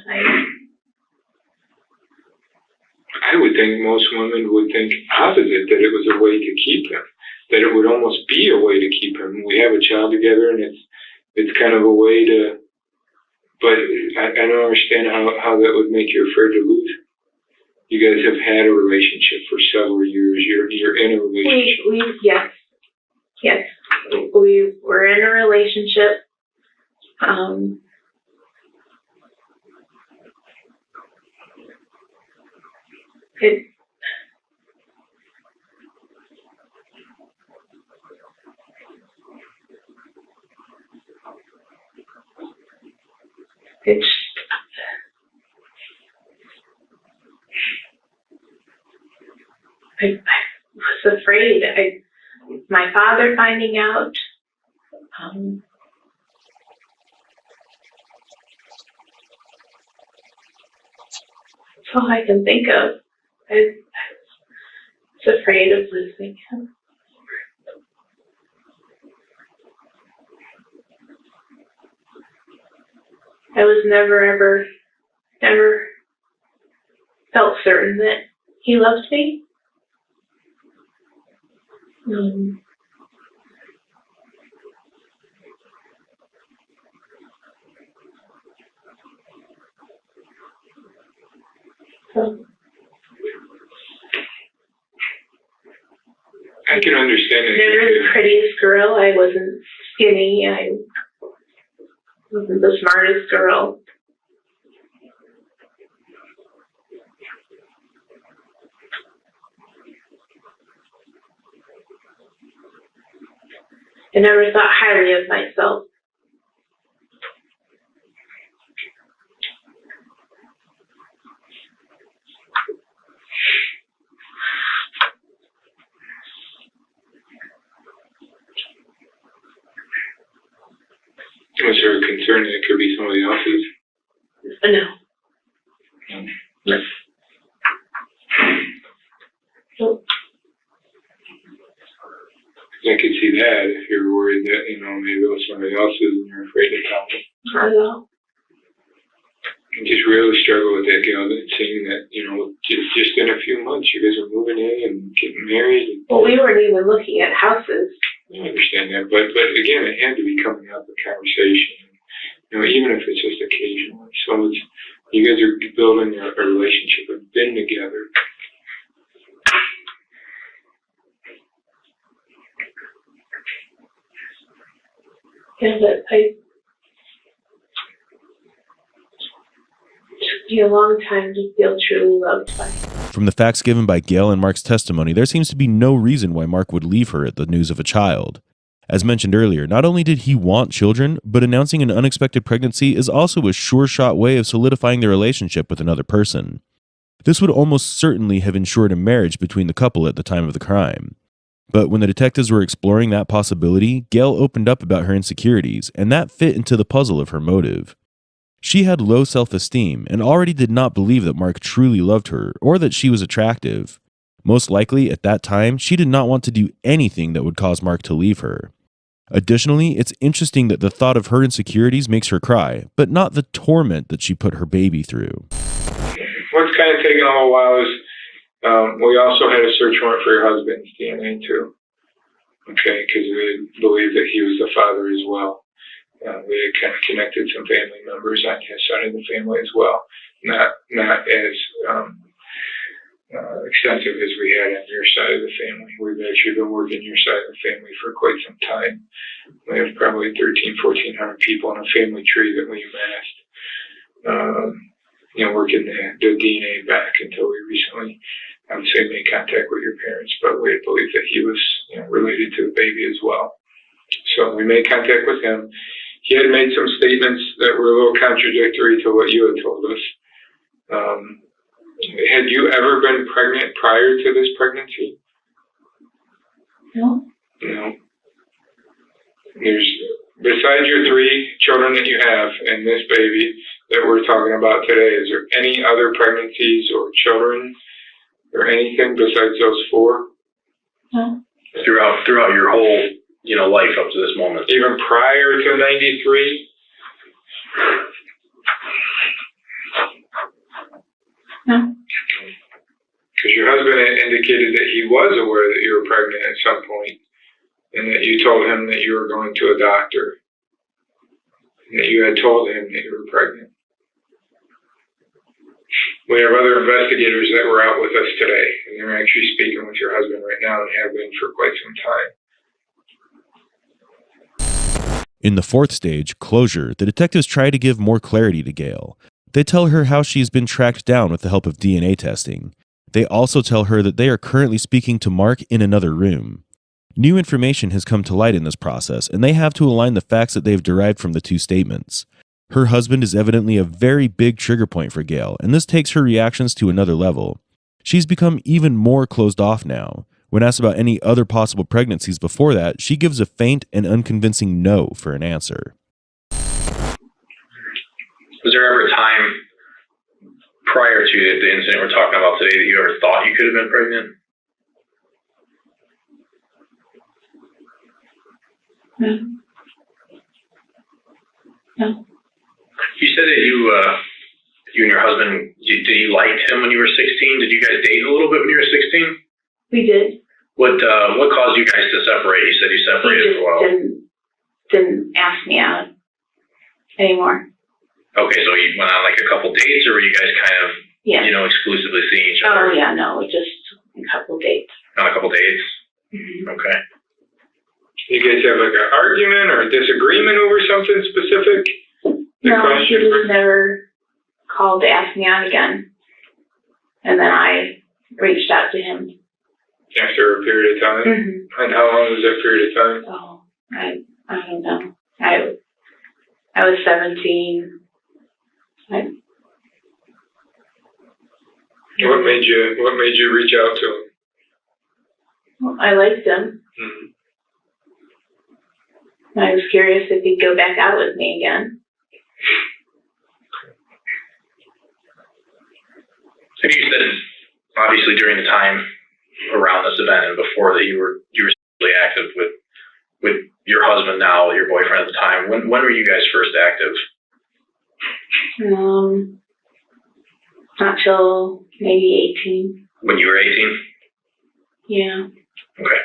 I would think most women would think opposite, that it was a way to keep him, that it would almost be a way to keep him. We have a child together, and it's kind of a way to. But I don't understand how that would make you afraid to lose him. You guys have had a relationship for several years. You're in a relationship. Yes. We were in a relationship. It's, I was afraid. My father finding out. That's all I can think of. I was afraid of losing him. I was never felt certain that he loved me. So, I can understand it. never the prettiest girl. I wasn't skinny. I wasn't the smartest girl. I never thought highly of myself. Was there a concern that it could be somebody else's? No. No. Nope. I could see that if you're worried that, maybe it was somebody else's and you're afraid to tell them. Not at all. I just really struggle with that, Gail, that seeing that, just in a few months you guys are moving in and getting married. And, Well, we weren't even looking at houses. I understand that, but again, it had to be coming up in conversation. Even if it's just occasionally. So you guys are building a relationship and been together. Yeah, but it took me a long time to feel truly loved by him. From the facts given by Gail and Mark's testimony, there seems to be no reason why Mark would leave her at the news of a child. As mentioned earlier, not only did he want children, but announcing an unexpected pregnancy is also a sure-shot way of solidifying their relationship with another person. This would almost certainly have ensured a marriage between the couple at the time of the crime. But when the detectives were exploring that possibility, Gail opened up about her insecurities, and that fit into the puzzle of her motive. She had low self-esteem and already did not believe that Mark truly loved her or that she was attractive. Most likely, at that time, she did not want to do anything that would cause Mark to leave her. Additionally, it's interesting that the thought of her insecurities makes her cry, but not the torment that she put her baby through. What's kind of taken a little while is we also had a search warrant for your husband's DNA too. Okay, because we believed that he was the father as well. We had kind of connected some family members on his side of the family as well. Not as extensive as we had on your side of the family. We've actually been working your side of the family for quite some time. We have probably 1,400 people in a family tree that we amassed. Working the DNA back until we recently, I would say, made contact with your parents, but we believed that he was related to the baby as well. So we made contact with him. He had made some statements that were a little contradictory to what you had told us. Had you ever been pregnant prior to this pregnancy? No. No. There's, besides your 3 children that you have and this baby that we're talking about today, is there any other pregnancies or children or anything besides those 4? No. Throughout your whole, life up to this moment. Even prior to 93? No. Because your husband had indicated that he was aware that you were pregnant at some point, and that you told him that you were going to a doctor, and that you had told him that you were pregnant. We have other investigators that were out with us today, and they're actually speaking with your husband right now and have been for quite some time. In the 4th stage, closure, the detectives try to give more clarity to Gail. They tell her how she's been tracked down with the help of DNA testing. They also tell her that they are currently speaking to Mark in another room. New information has come to light in this process, and they have to align the facts that they've derived from the 2 statements. Her husband is evidently a very big trigger point for Gail, and this takes her reactions to another level. She's become even more closed off now. When asked about any other possible pregnancies before that, she gives a faint and unconvincing no for an answer. Was there ever a time prior to the incident we're talking about today that you ever thought you could have been pregnant? No. No. You said that you and your husband, did you like him when you were 16? Did you guys date a little bit when you were 16? We did. What caused you guys to separate? You said you separated He as well. didn't ask me out anymore. Okay, so you went on like a couple dates, or were you guys kind of, Yeah. exclusively seeing each other? Oh yeah, no, just a couple dates. On a couple dates? Mm-hmm. Okay. You guys have like an argument or a disagreement over something specific? No, he just never called to ask me out again. And then I reached out to him. After a period of time? Mm-hmm. And how long was that period of time? Oh, I don't know. I was 17. What made you reach out to him? Well, I liked him. Mm-hmm. I was curious if he'd go back out with me again. So you said, obviously during the time around this event and before that you were really active with your husband now, your boyfriend at the time. When were you guys first active? Not till maybe 18. When you were 18? Yeah. Okay.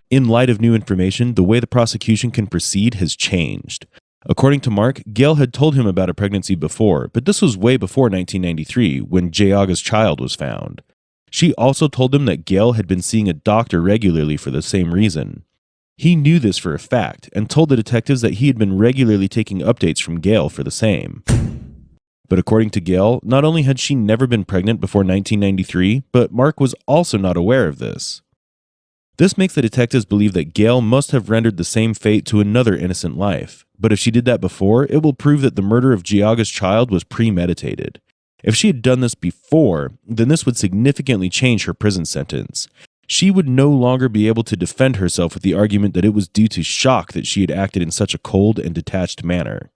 In light of new information, the way the prosecution can proceed has changed. According to Mark, Gail had told him about a pregnancy before, but this was way before 1993, when Geauga's child was found. She also told him that Gail had been seeing a doctor regularly for the same reason. He knew this for a fact, and told the detectives that he had been regularly taking updates from Gail for the same. But according to Gail, not only had she never been pregnant before 1993, but Mark was also not aware of this. This makes the detectives believe that Gail must have rendered the same fate to another innocent life. But if she did that before, it will prove that the murder of Geauga's child was premeditated. If she had done this before, then this would significantly change her prison sentence. She would no longer be able to defend herself with the argument that it was due to shock that she had acted in such a cold and detached manner.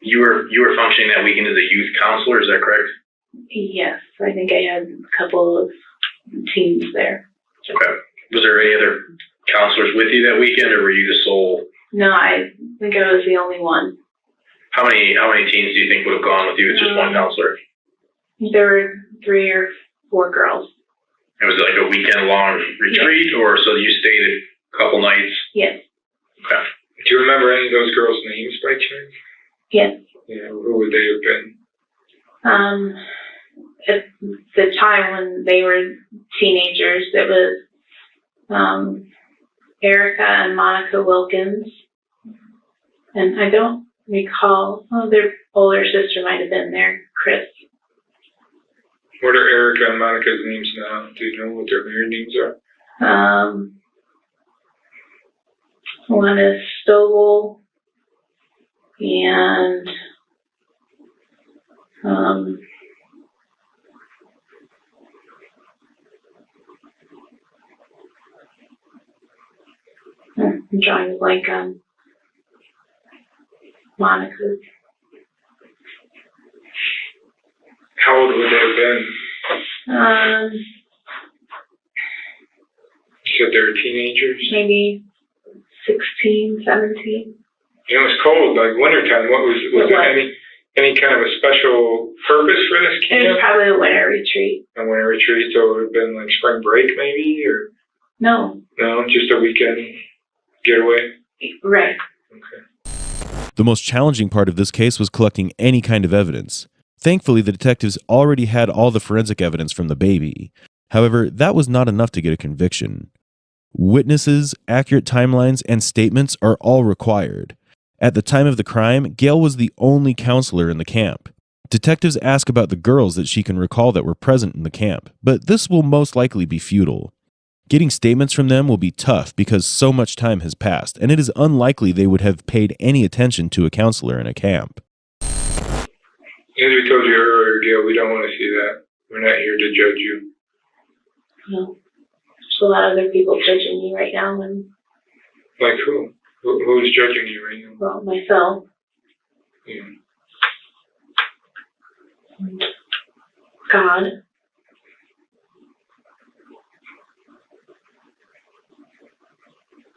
You were functioning that weekend as a youth counselor, is that correct? Yes, I think I had a couple of teens there. Okay. Was there any other counselors with you that weekend, or were you the sole? No, I think I was the only one. How many teens do you think would have gone with you with just one counselor? There were 3 or 4 girls. And was it like a weekend-long retreat, or so you stayed a couple nights? Yes. Okay. Do you remember any of those girls' names by chance? Yes. Yeah, who would they have been? At the time when they were teenagers, it was Erica and Monica Wilkins. And I don't recall, their older sister might have been there, Chris. What are Erica and Monica's names now? Do you know what their married names are? One is Stovall, and I'm drawing a blank on Monica. How old would they have been? You said they were teenagers? Maybe 16, 17. You know, it's cold, like wintertime. Was there any kind of a special purpose for this It was camp? probably a winter retreat. A winter retreat, so it would have been like spring break maybe, or No, no, just a weekend getaway? right. Okay. The most challenging part of this case was collecting any kind of evidence. Thankfully, the detectives already had all the forensic evidence from the baby. However, that was not enough to get a conviction. Witnesses, accurate timelines, and statements are all required. At the time of the crime, Gail was the only counselor in the camp. Detectives ask about the girls that she can recall that were present in the camp, but this will most likely be futile. Getting statements from them will be tough because so much time has passed, and it is unlikely they would have paid any attention to a counselor in a camp. As we told you earlier, Gail, we don't want to see that. We're not here to judge you. No. There's a lot of other people judging me right now, and Like who? Who's judging you right now? well, myself. Yeah. And God.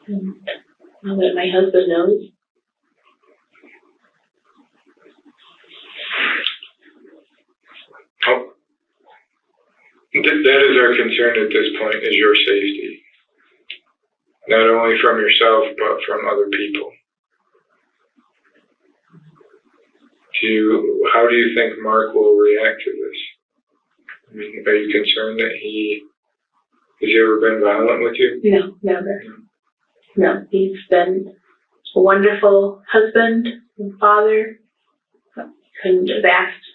And now that my husband knows. Oh. That is our concern at this point, is your safety. Not only from yourself, but from other people. How do you think Mark will react to this? I mean, are you concerned that has he ever been violent with you? No, never. No, he's been a wonderful husband and father. Couldn't have asked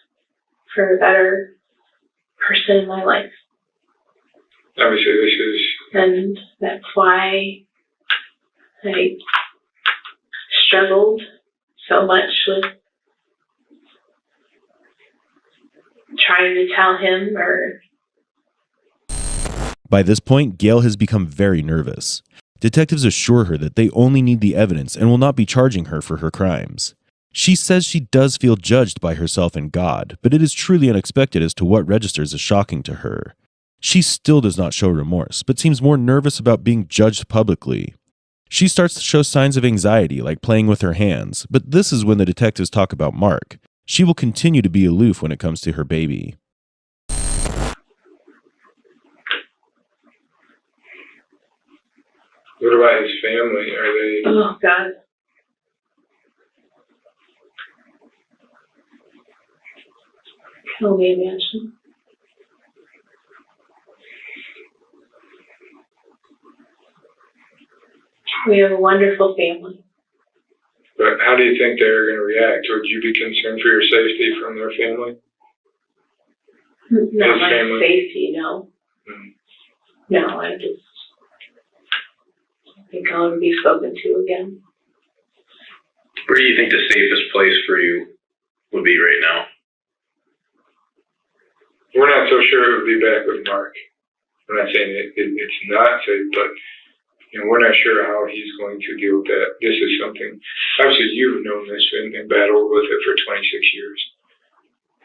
for a better person in my life. Obviously, this is... And that's why I struggled so much with trying to tell him or... By this point, Gail has become very nervous. Detectives assure her that they only need the evidence and will not be charging her for her crimes. She says she does feel judged by herself and God, but it is truly unexpected as to what registers as shocking to her. She still does not show remorse, but seems more nervous about being judged publicly. She starts to show signs of anxiety, like playing with her hands, but this is when the detectives talk about Mark. She will continue to be aloof when it comes to her baby. What about his family? Are they... Oh, God. Can only imagine. We have a wonderful family. But how do you think they're going to react? Would you be concerned for your safety from their family? Not His my family? safety, no. Hmm. No, I think I'll never be spoken to again. Where do you think the safest place for you would be right now? We're not so sure it would be back with Mark. I'm not saying it's not safe, but we're not sure how he's going to deal with that. This is something, obviously you've known this and battled with it for 26 years.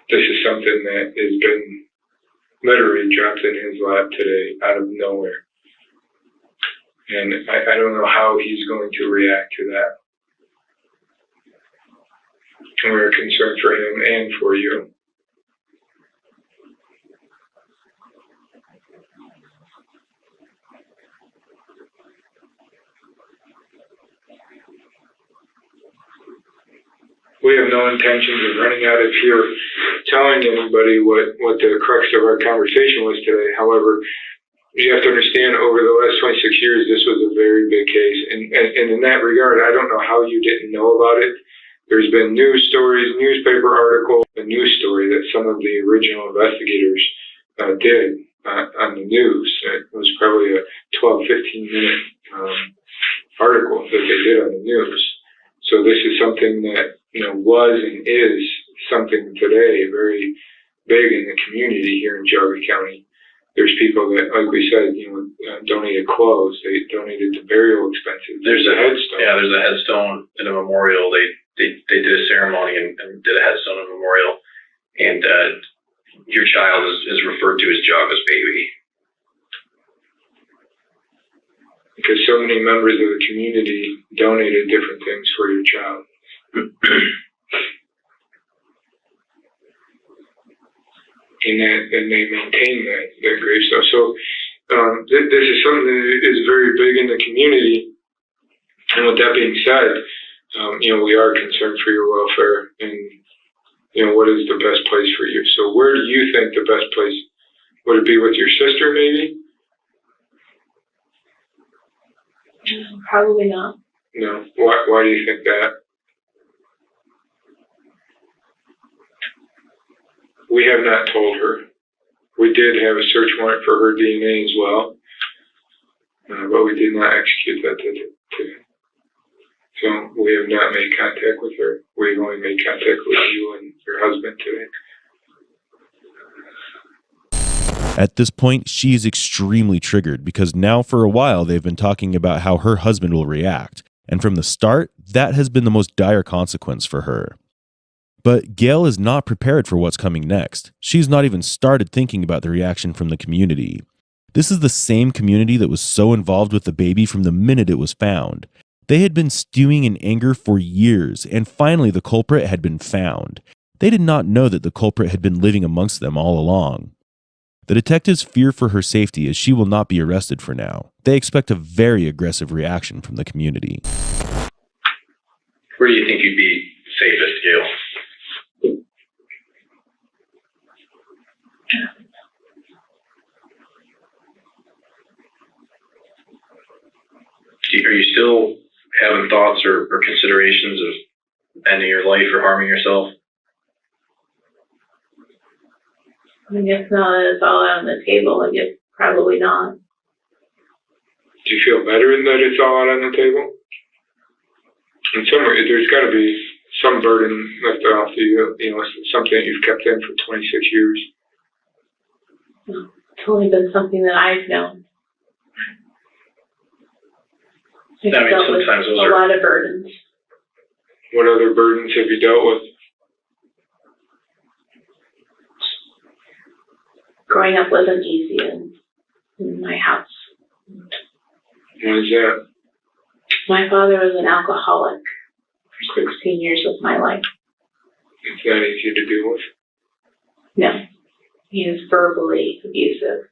This is something that has been literally dropped in his lap today out of nowhere. And I don't know how he's going to react to that. And we're concerned for him and for you. We have no intentions of running out of here telling anybody what the crux of our conversation was today. However, you have to understand, over the last 26 years, this was a very big case. And in that regard, I don't know how you didn't know about it. There's been news stories, newspaper articles, a news story that some of the original investigators did on the news. It was probably a 12, 15-minute article that they did on the news. So this is something that was and is something today very big in the community here in Geauga County. There's people that, like we said, donated clothes. They donated the burial expenses. There's a headstone. Yeah, there's a headstone and a memorial. They did a ceremony and did a headstone and memorial. And your child is referred to as Geauga's baby. Because so many members of the community donated different things for your child. And they maintain that gravestone. So this is something that is very big in the community. And with that being said, we are concerned for your welfare and what is the best place for you. So where do you think the best place would it be? With your sister, maybe? Probably not. No. Why do you think that? We have not told her. We did have a search warrant for her DNA as well. but we did not execute that today. So we have not made contact with her. We've only made contact with you and your husband today. At this point, she is extremely triggered because now for a while they've been talking about how her husband will react. And from the start, that has been the most dire consequence for her. But Gail is not prepared for what's coming next. She's not even started thinking about the reaction from the community. This is the same community that was so involved with the baby from the minute it was found. They had been stewing in anger for years, and finally the culprit had been found. They did not know that the culprit had been living amongst them all along. The detectives fear for her safety as she will not be arrested for now. They expect a very aggressive reaction from the community. Where do you think you'd be safest, Gail? Are you still having thoughts or considerations of ending your life or harming yourself? I guess now that it's all out on the table, I guess probably not. Do you feel better that it's all out on the table? In some way, there's got to be some burden left off you, something that you've kept in for 26 years. It's only been something that I've known. I've I mean, dealt with sometimes those a are- lot of burdens. What other burdens have you dealt with? Growing up wasn't easy in my house. What is that? My father was an alcoholic for 16 years of my life. It's not easy to deal with. No, he was verbally abusive.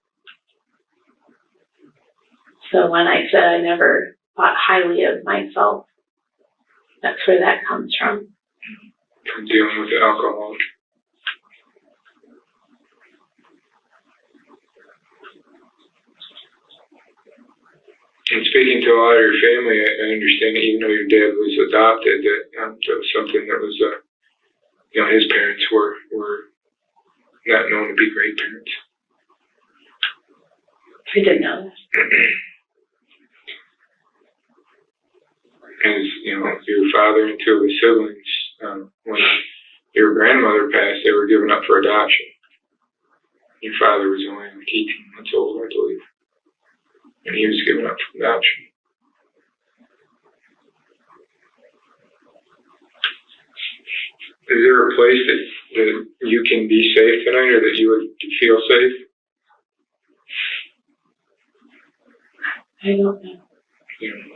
So when I said I never thought highly of myself, that's where that comes from. From dealing with the alcohol. And speaking to a lot of your family, I understand that even though your dad was adopted, that was something that was, his parents were not known to be great parents. I didn't know that. As your father and two of his siblings, when your grandmother passed, they were given up for adoption. Your father was only like 18 months old, I believe. And he was given up for adoption. Is there a place that you can be safe tonight, or that you would feel safe? I don't know. You know,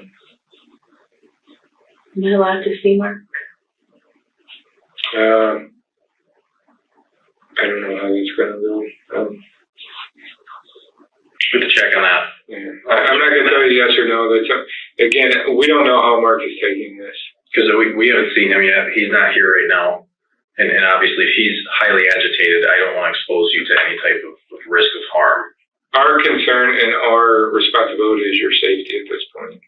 Am I allowed to see Mark? I don't know how that's going to go. We can check on that. Yeah. I'm not going to tell you yes or no. Again, we don't know how Mark is taking this. Because we haven't seen him yet. He's not here right now. And obviously, if he's highly agitated, I don't want to expose you to any type of risk of harm. Our concern and our responsibility is your safety at this point.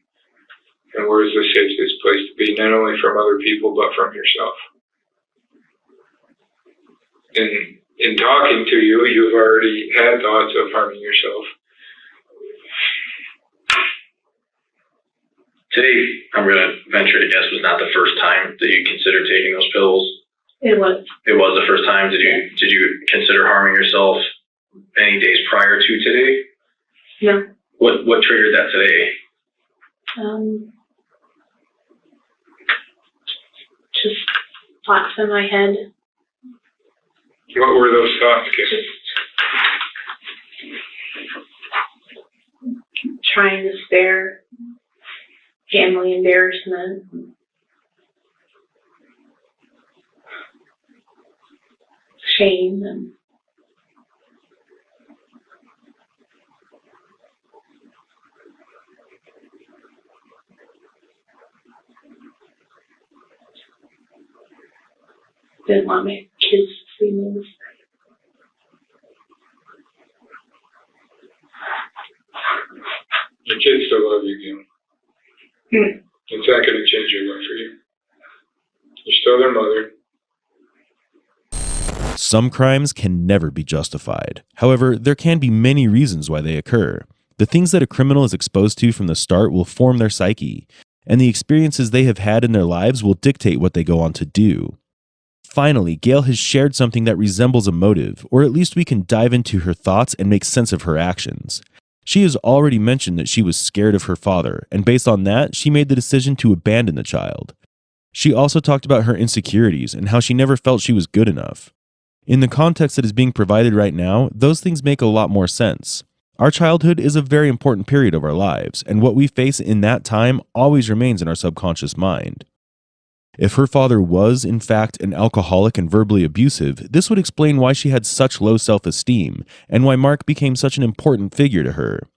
And where is the safest place to be, not only from other people, but from yourself? In talking to you, you've already had thoughts of harming yourself. Today, I'm going to venture to guess, was not the first time that you considered taking those pills. It was. It was the first time. Did you consider harming yourself any days prior to today? No. What triggered that today? Just thoughts in my head. What were those thoughts, Kim? Just trying to spare family embarrassment. Shame and didn't want my kids to see me this way. Your kids still love you, Kim. It's not going to change your life for you. You're still their mother. Some crimes can never be justified. However, there can be many reasons why they occur. The things that a criminal is exposed to from the start will form their psyche, and the experiences they have had in their lives will dictate what they go on to do. Finally, Gail has shared something that resembles a motive, or at least we can dive into her thoughts and make sense of her actions. She has already mentioned that she was scared of her father, and based on that, she made the decision to abandon the child. She also talked about her insecurities and how she never felt she was good enough. In the context that is being provided right now, those things make a lot more sense. Our childhood is a very important period of our lives, and what we face in that time always remains in our subconscious mind. If her father was, in fact, an alcoholic and verbally abusive, this would explain why she had such low self-esteem, and why Mark became such an important figure to her.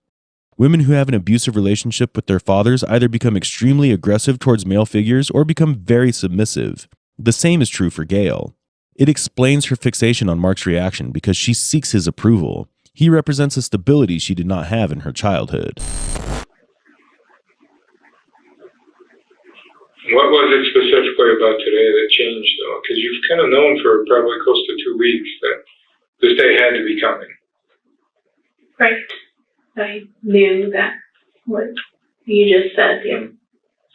Women who have an abusive relationship with their fathers either become extremely aggressive towards male figures or become very submissive. The same is true for Gail. It explains her fixation on Mark's reaction because she seeks his approval. He represents a stability she did not have in her childhood. What was it specifically about today that changed, though? Because you've kind of known for probably close to 2 weeks that this day had to be coming. Right. I knew that what you just said, yeah.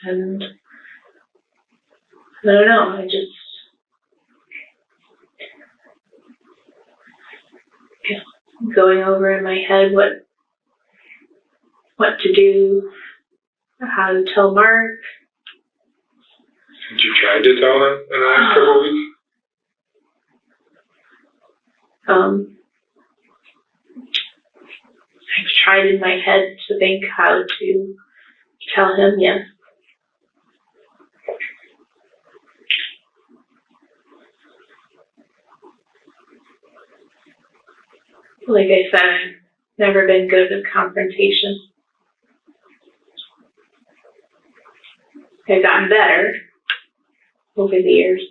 And I don't know, I just going over in my head what to do, how to tell Mark. Did you try to tell him in the last couple of weeks? I've tried in my head to think how to tell him, yes. Like I said, I've never been good with confrontation. I've gotten better over the years.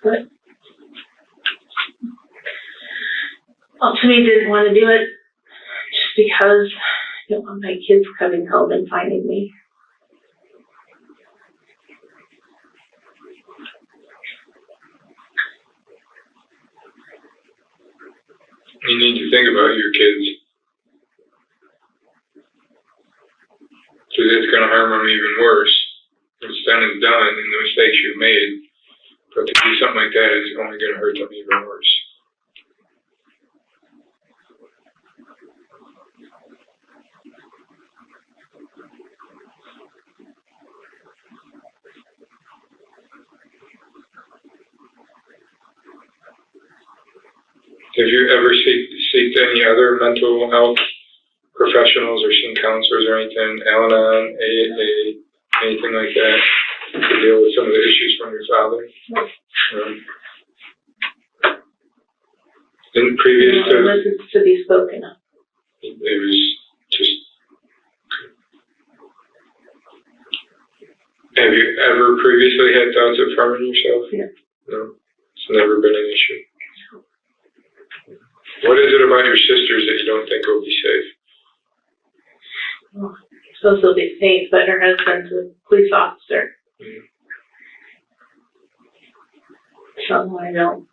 But ultimately didn't want to do it just because I don't want my kids coming home and finding me. You need to think about your kids. Because it's going to harm them even worse. What's done is done, and the mistakes you've made. But to do something like that is only going to hurt them even worse. Have you ever seeked any other mental health professionals or seen counselors or anything, Al-Anon, AA, anything like that, to deal with some of the issues from your father? In previous It wasn't to be spoken of. it was just. Have you ever previously had thoughts of harming yourself? No. No, it's never been an issue. What is it about your sisters that you don't think will be safe? Well, supposed to be safe, but her husband's a police officer. So I don't.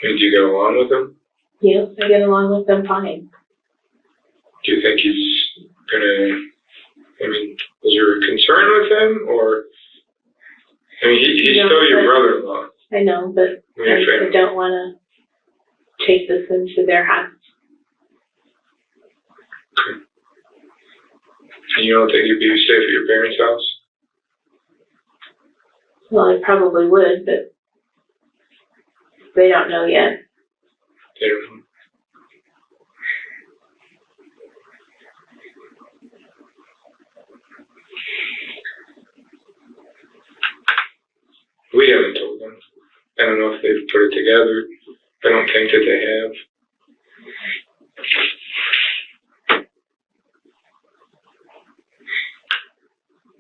And do you get along with him? Yes, I get along with them fine. Do you think he's gonna, I mean, is there a concern with him, or, I mean, he's No, still your but- brother-in-law. I know, but I don't want to take this into their house. And you don't think you'd be safe at your parents' house? Well, I probably would, but they don't know yet. They don't know. We haven't told them. I don't know if they've put it together. I don't think that they have.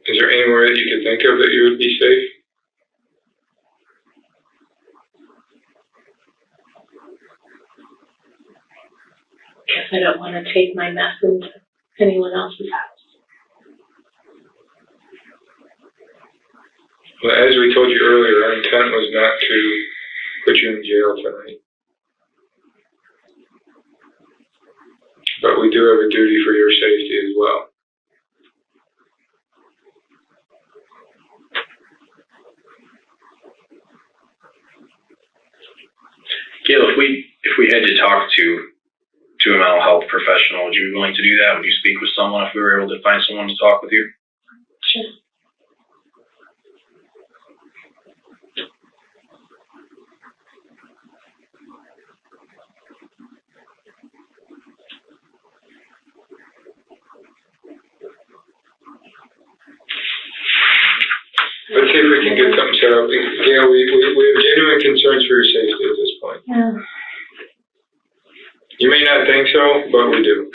Is there anywhere that you could think of that you would be safe? Guess I don't want to take my mess into anyone else's house. Well, as we told you earlier, our intent was not to put you in jail tonight. But we do have a duty for your safety as well. Gail, if we had you talk to a mental health professional, would you be willing to do that? Would you speak with someone if we were able to find someone to talk with you? Sure. Let's see if we can get something set up. Gail, we have genuine concerns for your safety at this point. Yeah. You may not think so, but we do.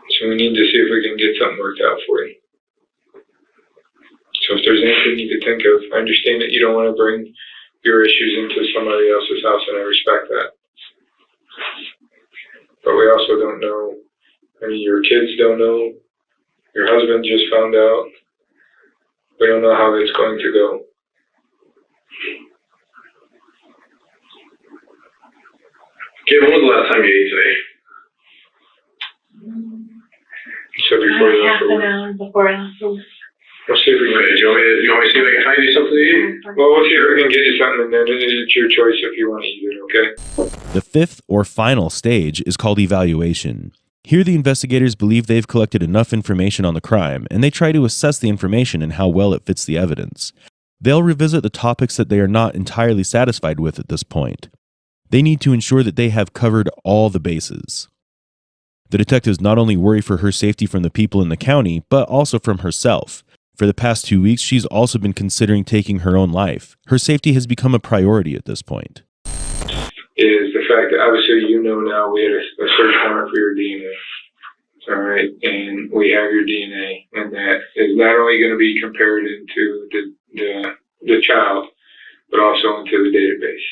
So we need to see if we can get something worked out for you. So if there's anything you could think of, I understand that you don't want to bring your issues into somebody else's house, and I respect that. But we also don't know, I mean, your kids don't know, your husband just found out. We don't know how it's going to go. Gail, when was the last time you ate today? So before you left Half for an work. hour before I left for work. We'll see if we can. Do you want me to see if I can find you something to eat? Well, we'll see if we can get you something, and then it's your choice if you want to eat it, okay? The fifth or final stage is called evaluation. Here, the investigators believe they've collected enough information on the crime, and they try to assess the information and how well it fits the evidence. They'll revisit the topics that they are not entirely satisfied with at this point. They need to ensure that they have covered all the bases. The detectives not only worry for her safety from the people in the county, but also from herself. For the past 2 weeks, she's also been considering taking her own life. Her safety has become a priority at this point. Is the fact that obviously you know now we had a search warrant for your DNA. All right, and we have your DNA, and that is not only going to be compared into the child, but also into the database.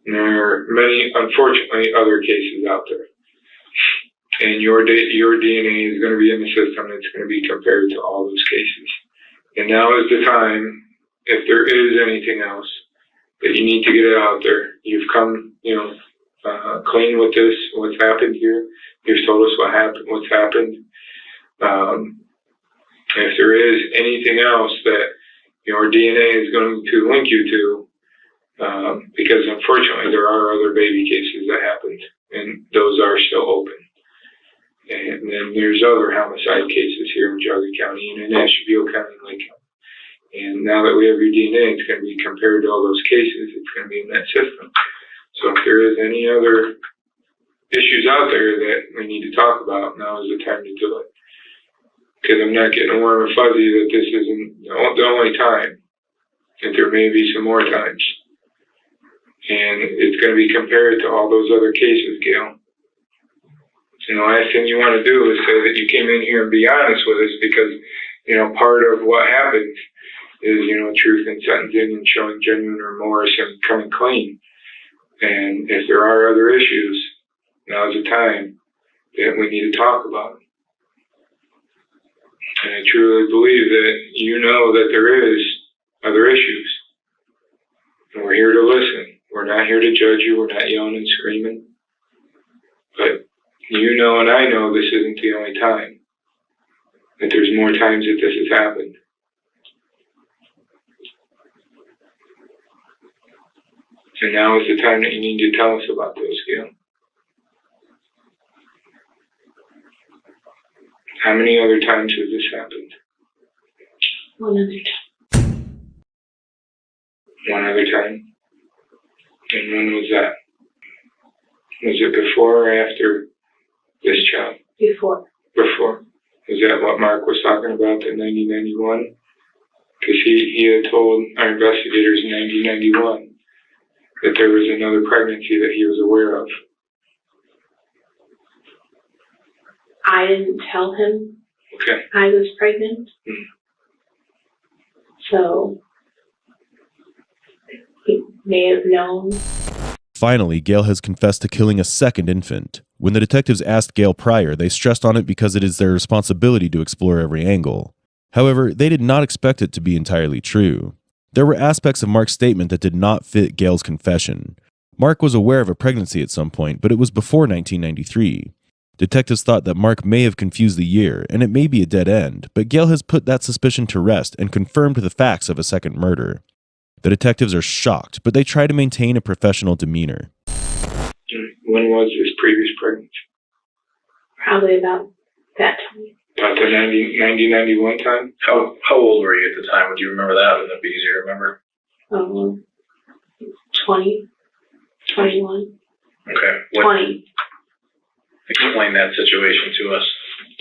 And there are many, unfortunately, other cases out there. And your DNA is going to be in the system. It's going to be compared to all those cases. And now is the time, if there is anything else, that you need to get it out there. You've come, clean with this, what's happened here. You've told us what's happened. If there is anything else that your DNA is going to link you to, because unfortunately there are other baby cases that happened, and those are still open. And then there's other homicide cases here in Geauga County and in Asheville County and Lake County. And now that we have your DNA, it's going to be compared to all those cases. It's going to be in that system. So if there is any other issues out there that we need to talk about, now is the time to do it. Because I'm not getting warm and fuzzy that this isn't the only time. That there may be some more times. And it's going to be compared to all those other cases, Gail. And the last thing you want to do is say that you came in here and be honest with us because, part of what happens is, truth in sentencing and showing genuine remorse and coming clean. And if there are other issues, now's the time that we need to talk about them. And I truly believe that you know that there is other issues. And we're here to listen. We're not here to judge you. We're not yelling and screaming. But you know and I know this isn't the only time. That there's more times that this has happened. And now is the time that you need to tell us about those, Gail. How many other times has this happened? One other time. One other time? And when was that? Was it before or after this child? Before. Before. Is that what Mark was talking about in 1991? Because he had told our investigators in 1991 that there was another pregnancy that he was aware of? I didn't tell him Okay. I was pregnant. So he may have known. Finally, Gail has confessed to killing a second infant. When the detectives asked Gail prior, they stressed on it because it is their responsibility to explore every angle. However, they did not expect it to be entirely true. There were aspects of Mark's statement that did not fit Gail's confession. Mark was aware of a pregnancy at some point, but it was before 1993. Detectives thought that Mark may have confused the year, and it may be a dead end, but Gail has put that suspicion to rest and confirmed the facts of a second murder. The detectives are shocked, but they try to maintain a professional demeanor. When was his previous pregnancy? Probably about that time. About the 1991 time? How old were you at the time? Would you remember that? Would that be easier to remember? 20, 21, Okay. 20. Explain that situation to us.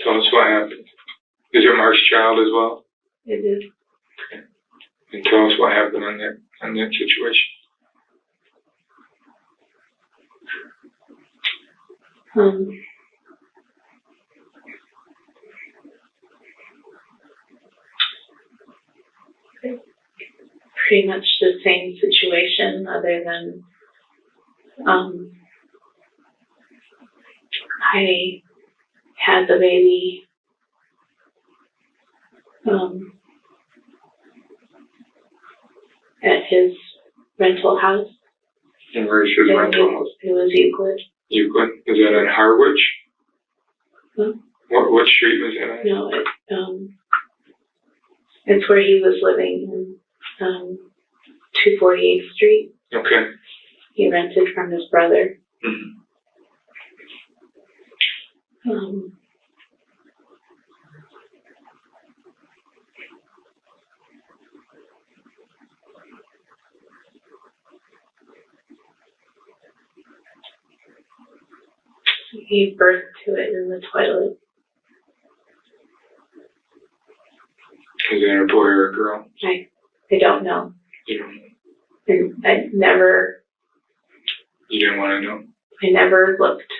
Tell us what happened. Is it Mark's child as well? It is. And tell us what happened on that situation. Pretty much the same situation, other than I had the baby at his rental house. And where's his rental house? It was Euclid. Euclid? Is that in Harwich? Hmm? What street was that on? No, it's where he was living in 248th Street. Okay. He rented from his brother. He gave birth to it in the toilet. Is that a boy or a girl? I don't know. You don't know. And I never looked.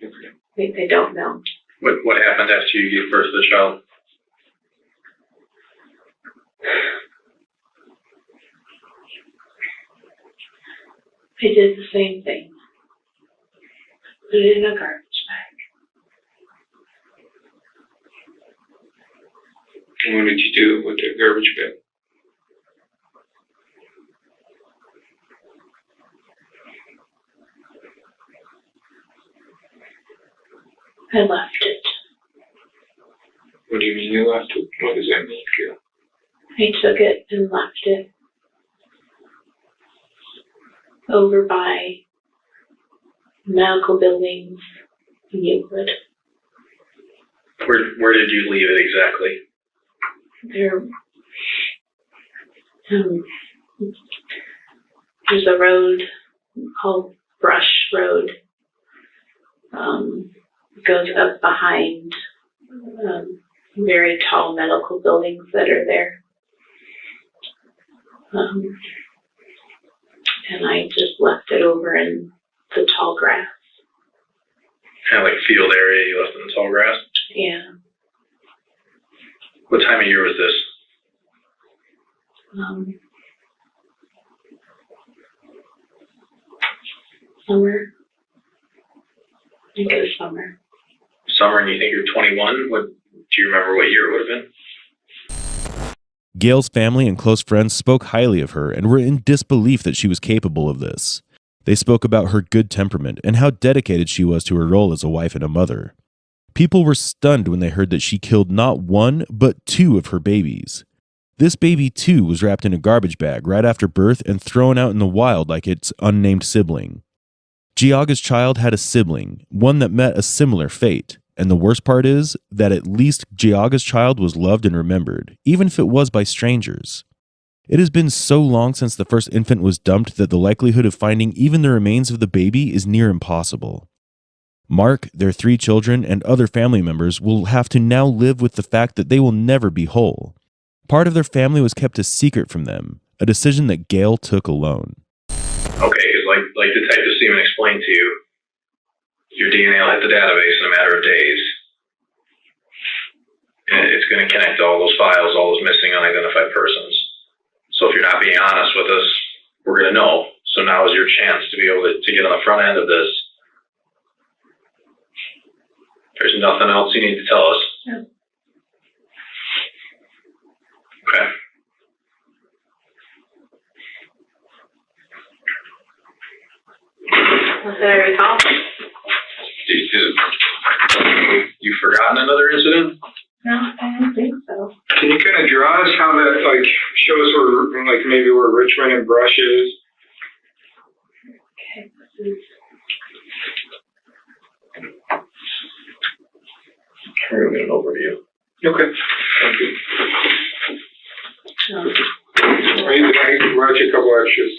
Okay. I don't know. What happened after you gave birth to the child? I did the same thing. Put it in a garbage bag. And what did you do with the garbage bag? I left it. What do you mean you left it? What does that mean, Gail? I took it and left it over by medical buildings in Euclid. Where did you leave it exactly? There's a road called Brush Road. Goes up behind very tall medical buildings that are there. And I just left it over in the tall grass. Kind of like field area you left in the tall grass? Yeah. What time of year was this? Summer. I think it was summer. Summer, and you think you're 21? Do you remember what year it would have been? Gail's family and close friends spoke highly of her and were in disbelief that she was capable of this. They spoke about her good temperament and how dedicated she was to her role as a wife and a mother. People were stunned when they heard that she killed not one, but two of her babies. This baby, too, was wrapped in a garbage bag right after birth and thrown out in the wild like its unnamed sibling. Geauga's child had a sibling, one that met a similar fate. And the worst part is that at least Geauga's child was loved and remembered, even if it was by strangers. It has been so long since the first infant was dumped that the likelihood of finding even the remains of the baby is near impossible. Mark, their 3 children, and other family members will have to now live with the fact that they will never be whole. Part of their family was kept a secret from them, a decision that Gail took alone. Okay, because like Detective Cime explained to you, your DNA will hit the database in a matter of days. And it's going to connect to all those files, all those missing unidentified persons. So if you're not being honest with us, we're going to know. So now is your chance to be able to get on the front end of this. There's nothing else you need to tell us. No. Okay. Was there a call? You forgotten another incident? No, I don't think so. Can you kind of draw us how that like shows where like maybe where Richmond and Brush is? Okay, this is. We're going to get an overview. Okay. Thank you. Um, I can write you a couple extras.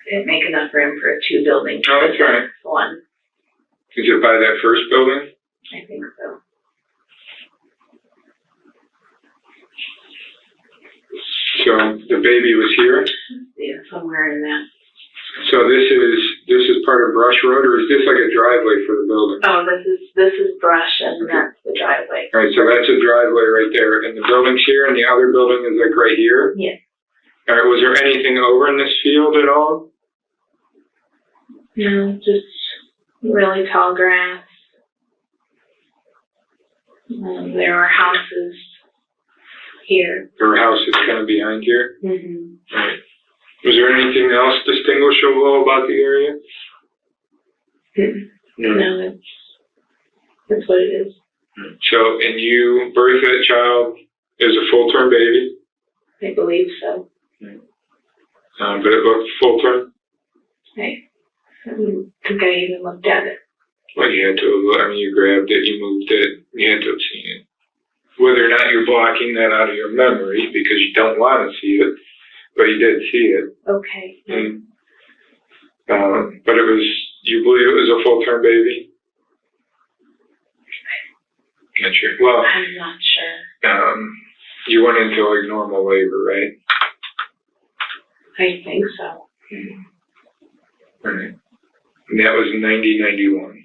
Didn't make enough room for a 2-building. Oh, that's right. One, Is it by that first building? I think so. So the baby was here. Yeah, somewhere in that. So this is part of Brush Road, or is this like a driveway for the building? Oh, this is brush and that's the driveway. All right, so that's a driveway right there, and the building's here, and the other building is like right here. Yeah. All right, was there anything over in this field at all? No, just really tall grass. There are houses here. There were houses kind of behind here. Mm-hmm. Right. Was there anything else distinguishable about the area? No, it's what it is. So, and you birthed that child as a full-term baby, I believe so. but it looked full-term? I don't think I even looked at it. Well, you had to, I mean, you grabbed it, you moved it, you had to have seen it. Whether or not you're blocking that out of your memory because you don't want to see it, but you did see it. Okay. And, but it was, you believe it was a full-term baby? Not sure. Well, I'm not sure. you went into like normal labor, right? I think so. Right. And that was 1991.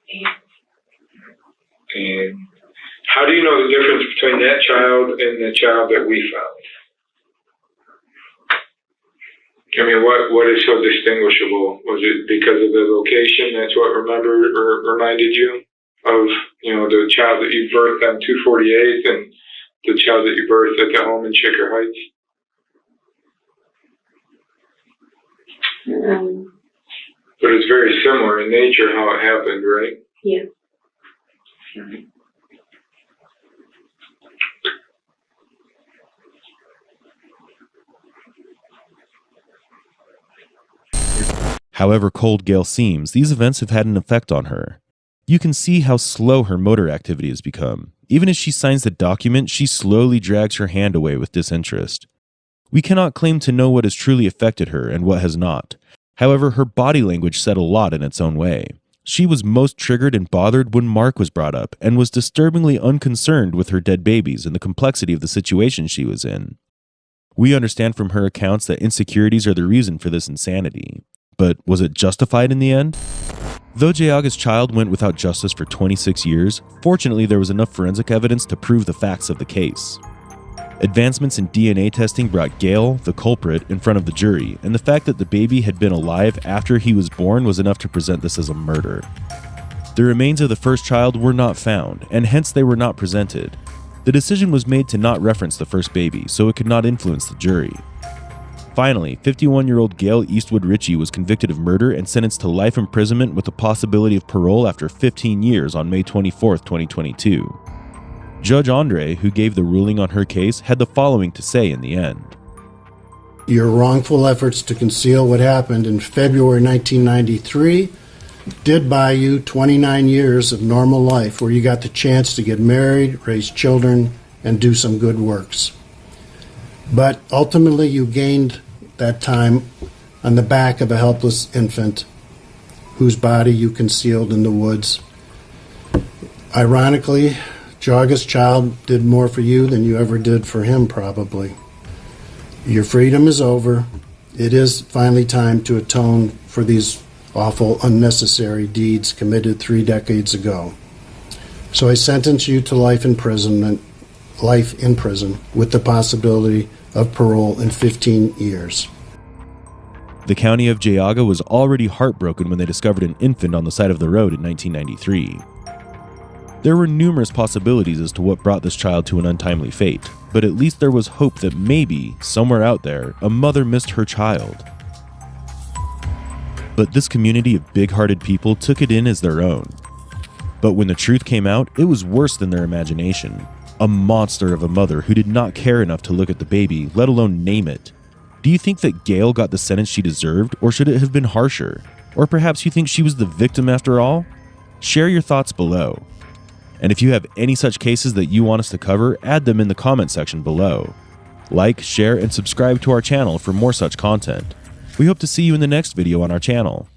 Yeah. And how do you know the difference between that child and the child that we found? I mean, what is so distinguishable? Was it because of the location? That's what reminded you of, you know, the child that you birthed on 248th and the child that you birthed at the home in Shaker Heights? But it's very similar in nature how it happened, right? Yeah. However cold Gail seems, these events have had an effect on her. You can see how slow her motor activity has become. Even as she signs the document, she slowly drags her hand away with disinterest. We cannot claim to know what has truly affected her and what has not. However, her body language said a lot in its own way. She was most triggered and bothered when Mark was brought up and was disturbingly unconcerned with her dead babies and the complexity of the situation she was in. We understand from her accounts that insecurities are the reason for this insanity. But was it justified in the end? Though Geauga's child went without justice for 26 years, fortunately there was enough forensic evidence to prove the facts of the case. Advancements in DNA testing brought Gail, the culprit, in front of the jury, and the fact that the baby had been alive after he was born was enough to present this as a murder. The remains of the first child were not found, and hence they were not presented. The decision was made to not reference the first baby, so it could not influence the jury. Finally, 51-year-old Gail Eastwood-Ritchey was convicted of murder and sentenced to life imprisonment with the possibility of parole after 15 years on May 24, 2022. Judge Ondrey, who gave the ruling on her case, had the following to say in the end. Your wrongful efforts to conceal what happened in February 1993 did buy you 29 years of normal life where you got the chance to get married, raise children, and do some good works. But ultimately you gained that time on the back of a helpless infant whose body you concealed in the woods. Ironically, Geauga's child did more for you than you ever did for him, probably. Your freedom is over. It is finally time to atone for these awful, unnecessary deeds committed 3 decades ago. So I sentence you to life in prison with the possibility of parole in 15 years. The county of Geauga was already heartbroken when they discovered an infant on the side of the road in 1993. There were numerous possibilities as to what brought this child to an untimely fate, but at least there was hope that maybe, somewhere out there, a mother missed her child. But this community of big-hearted people took it in as their own. But when the truth came out, it was worse than their imagination. A monster of a mother who did not care enough to look at the baby, let alone name it. Do you think that Gail got the sentence she deserved, or should it have been harsher? Or perhaps you think she was the victim after all? Share your thoughts below. And if you have any such cases that you want us to cover, add them in the comment section below. Like, share, and subscribe to our channel for more such content. We hope to see you in the next video on our channel.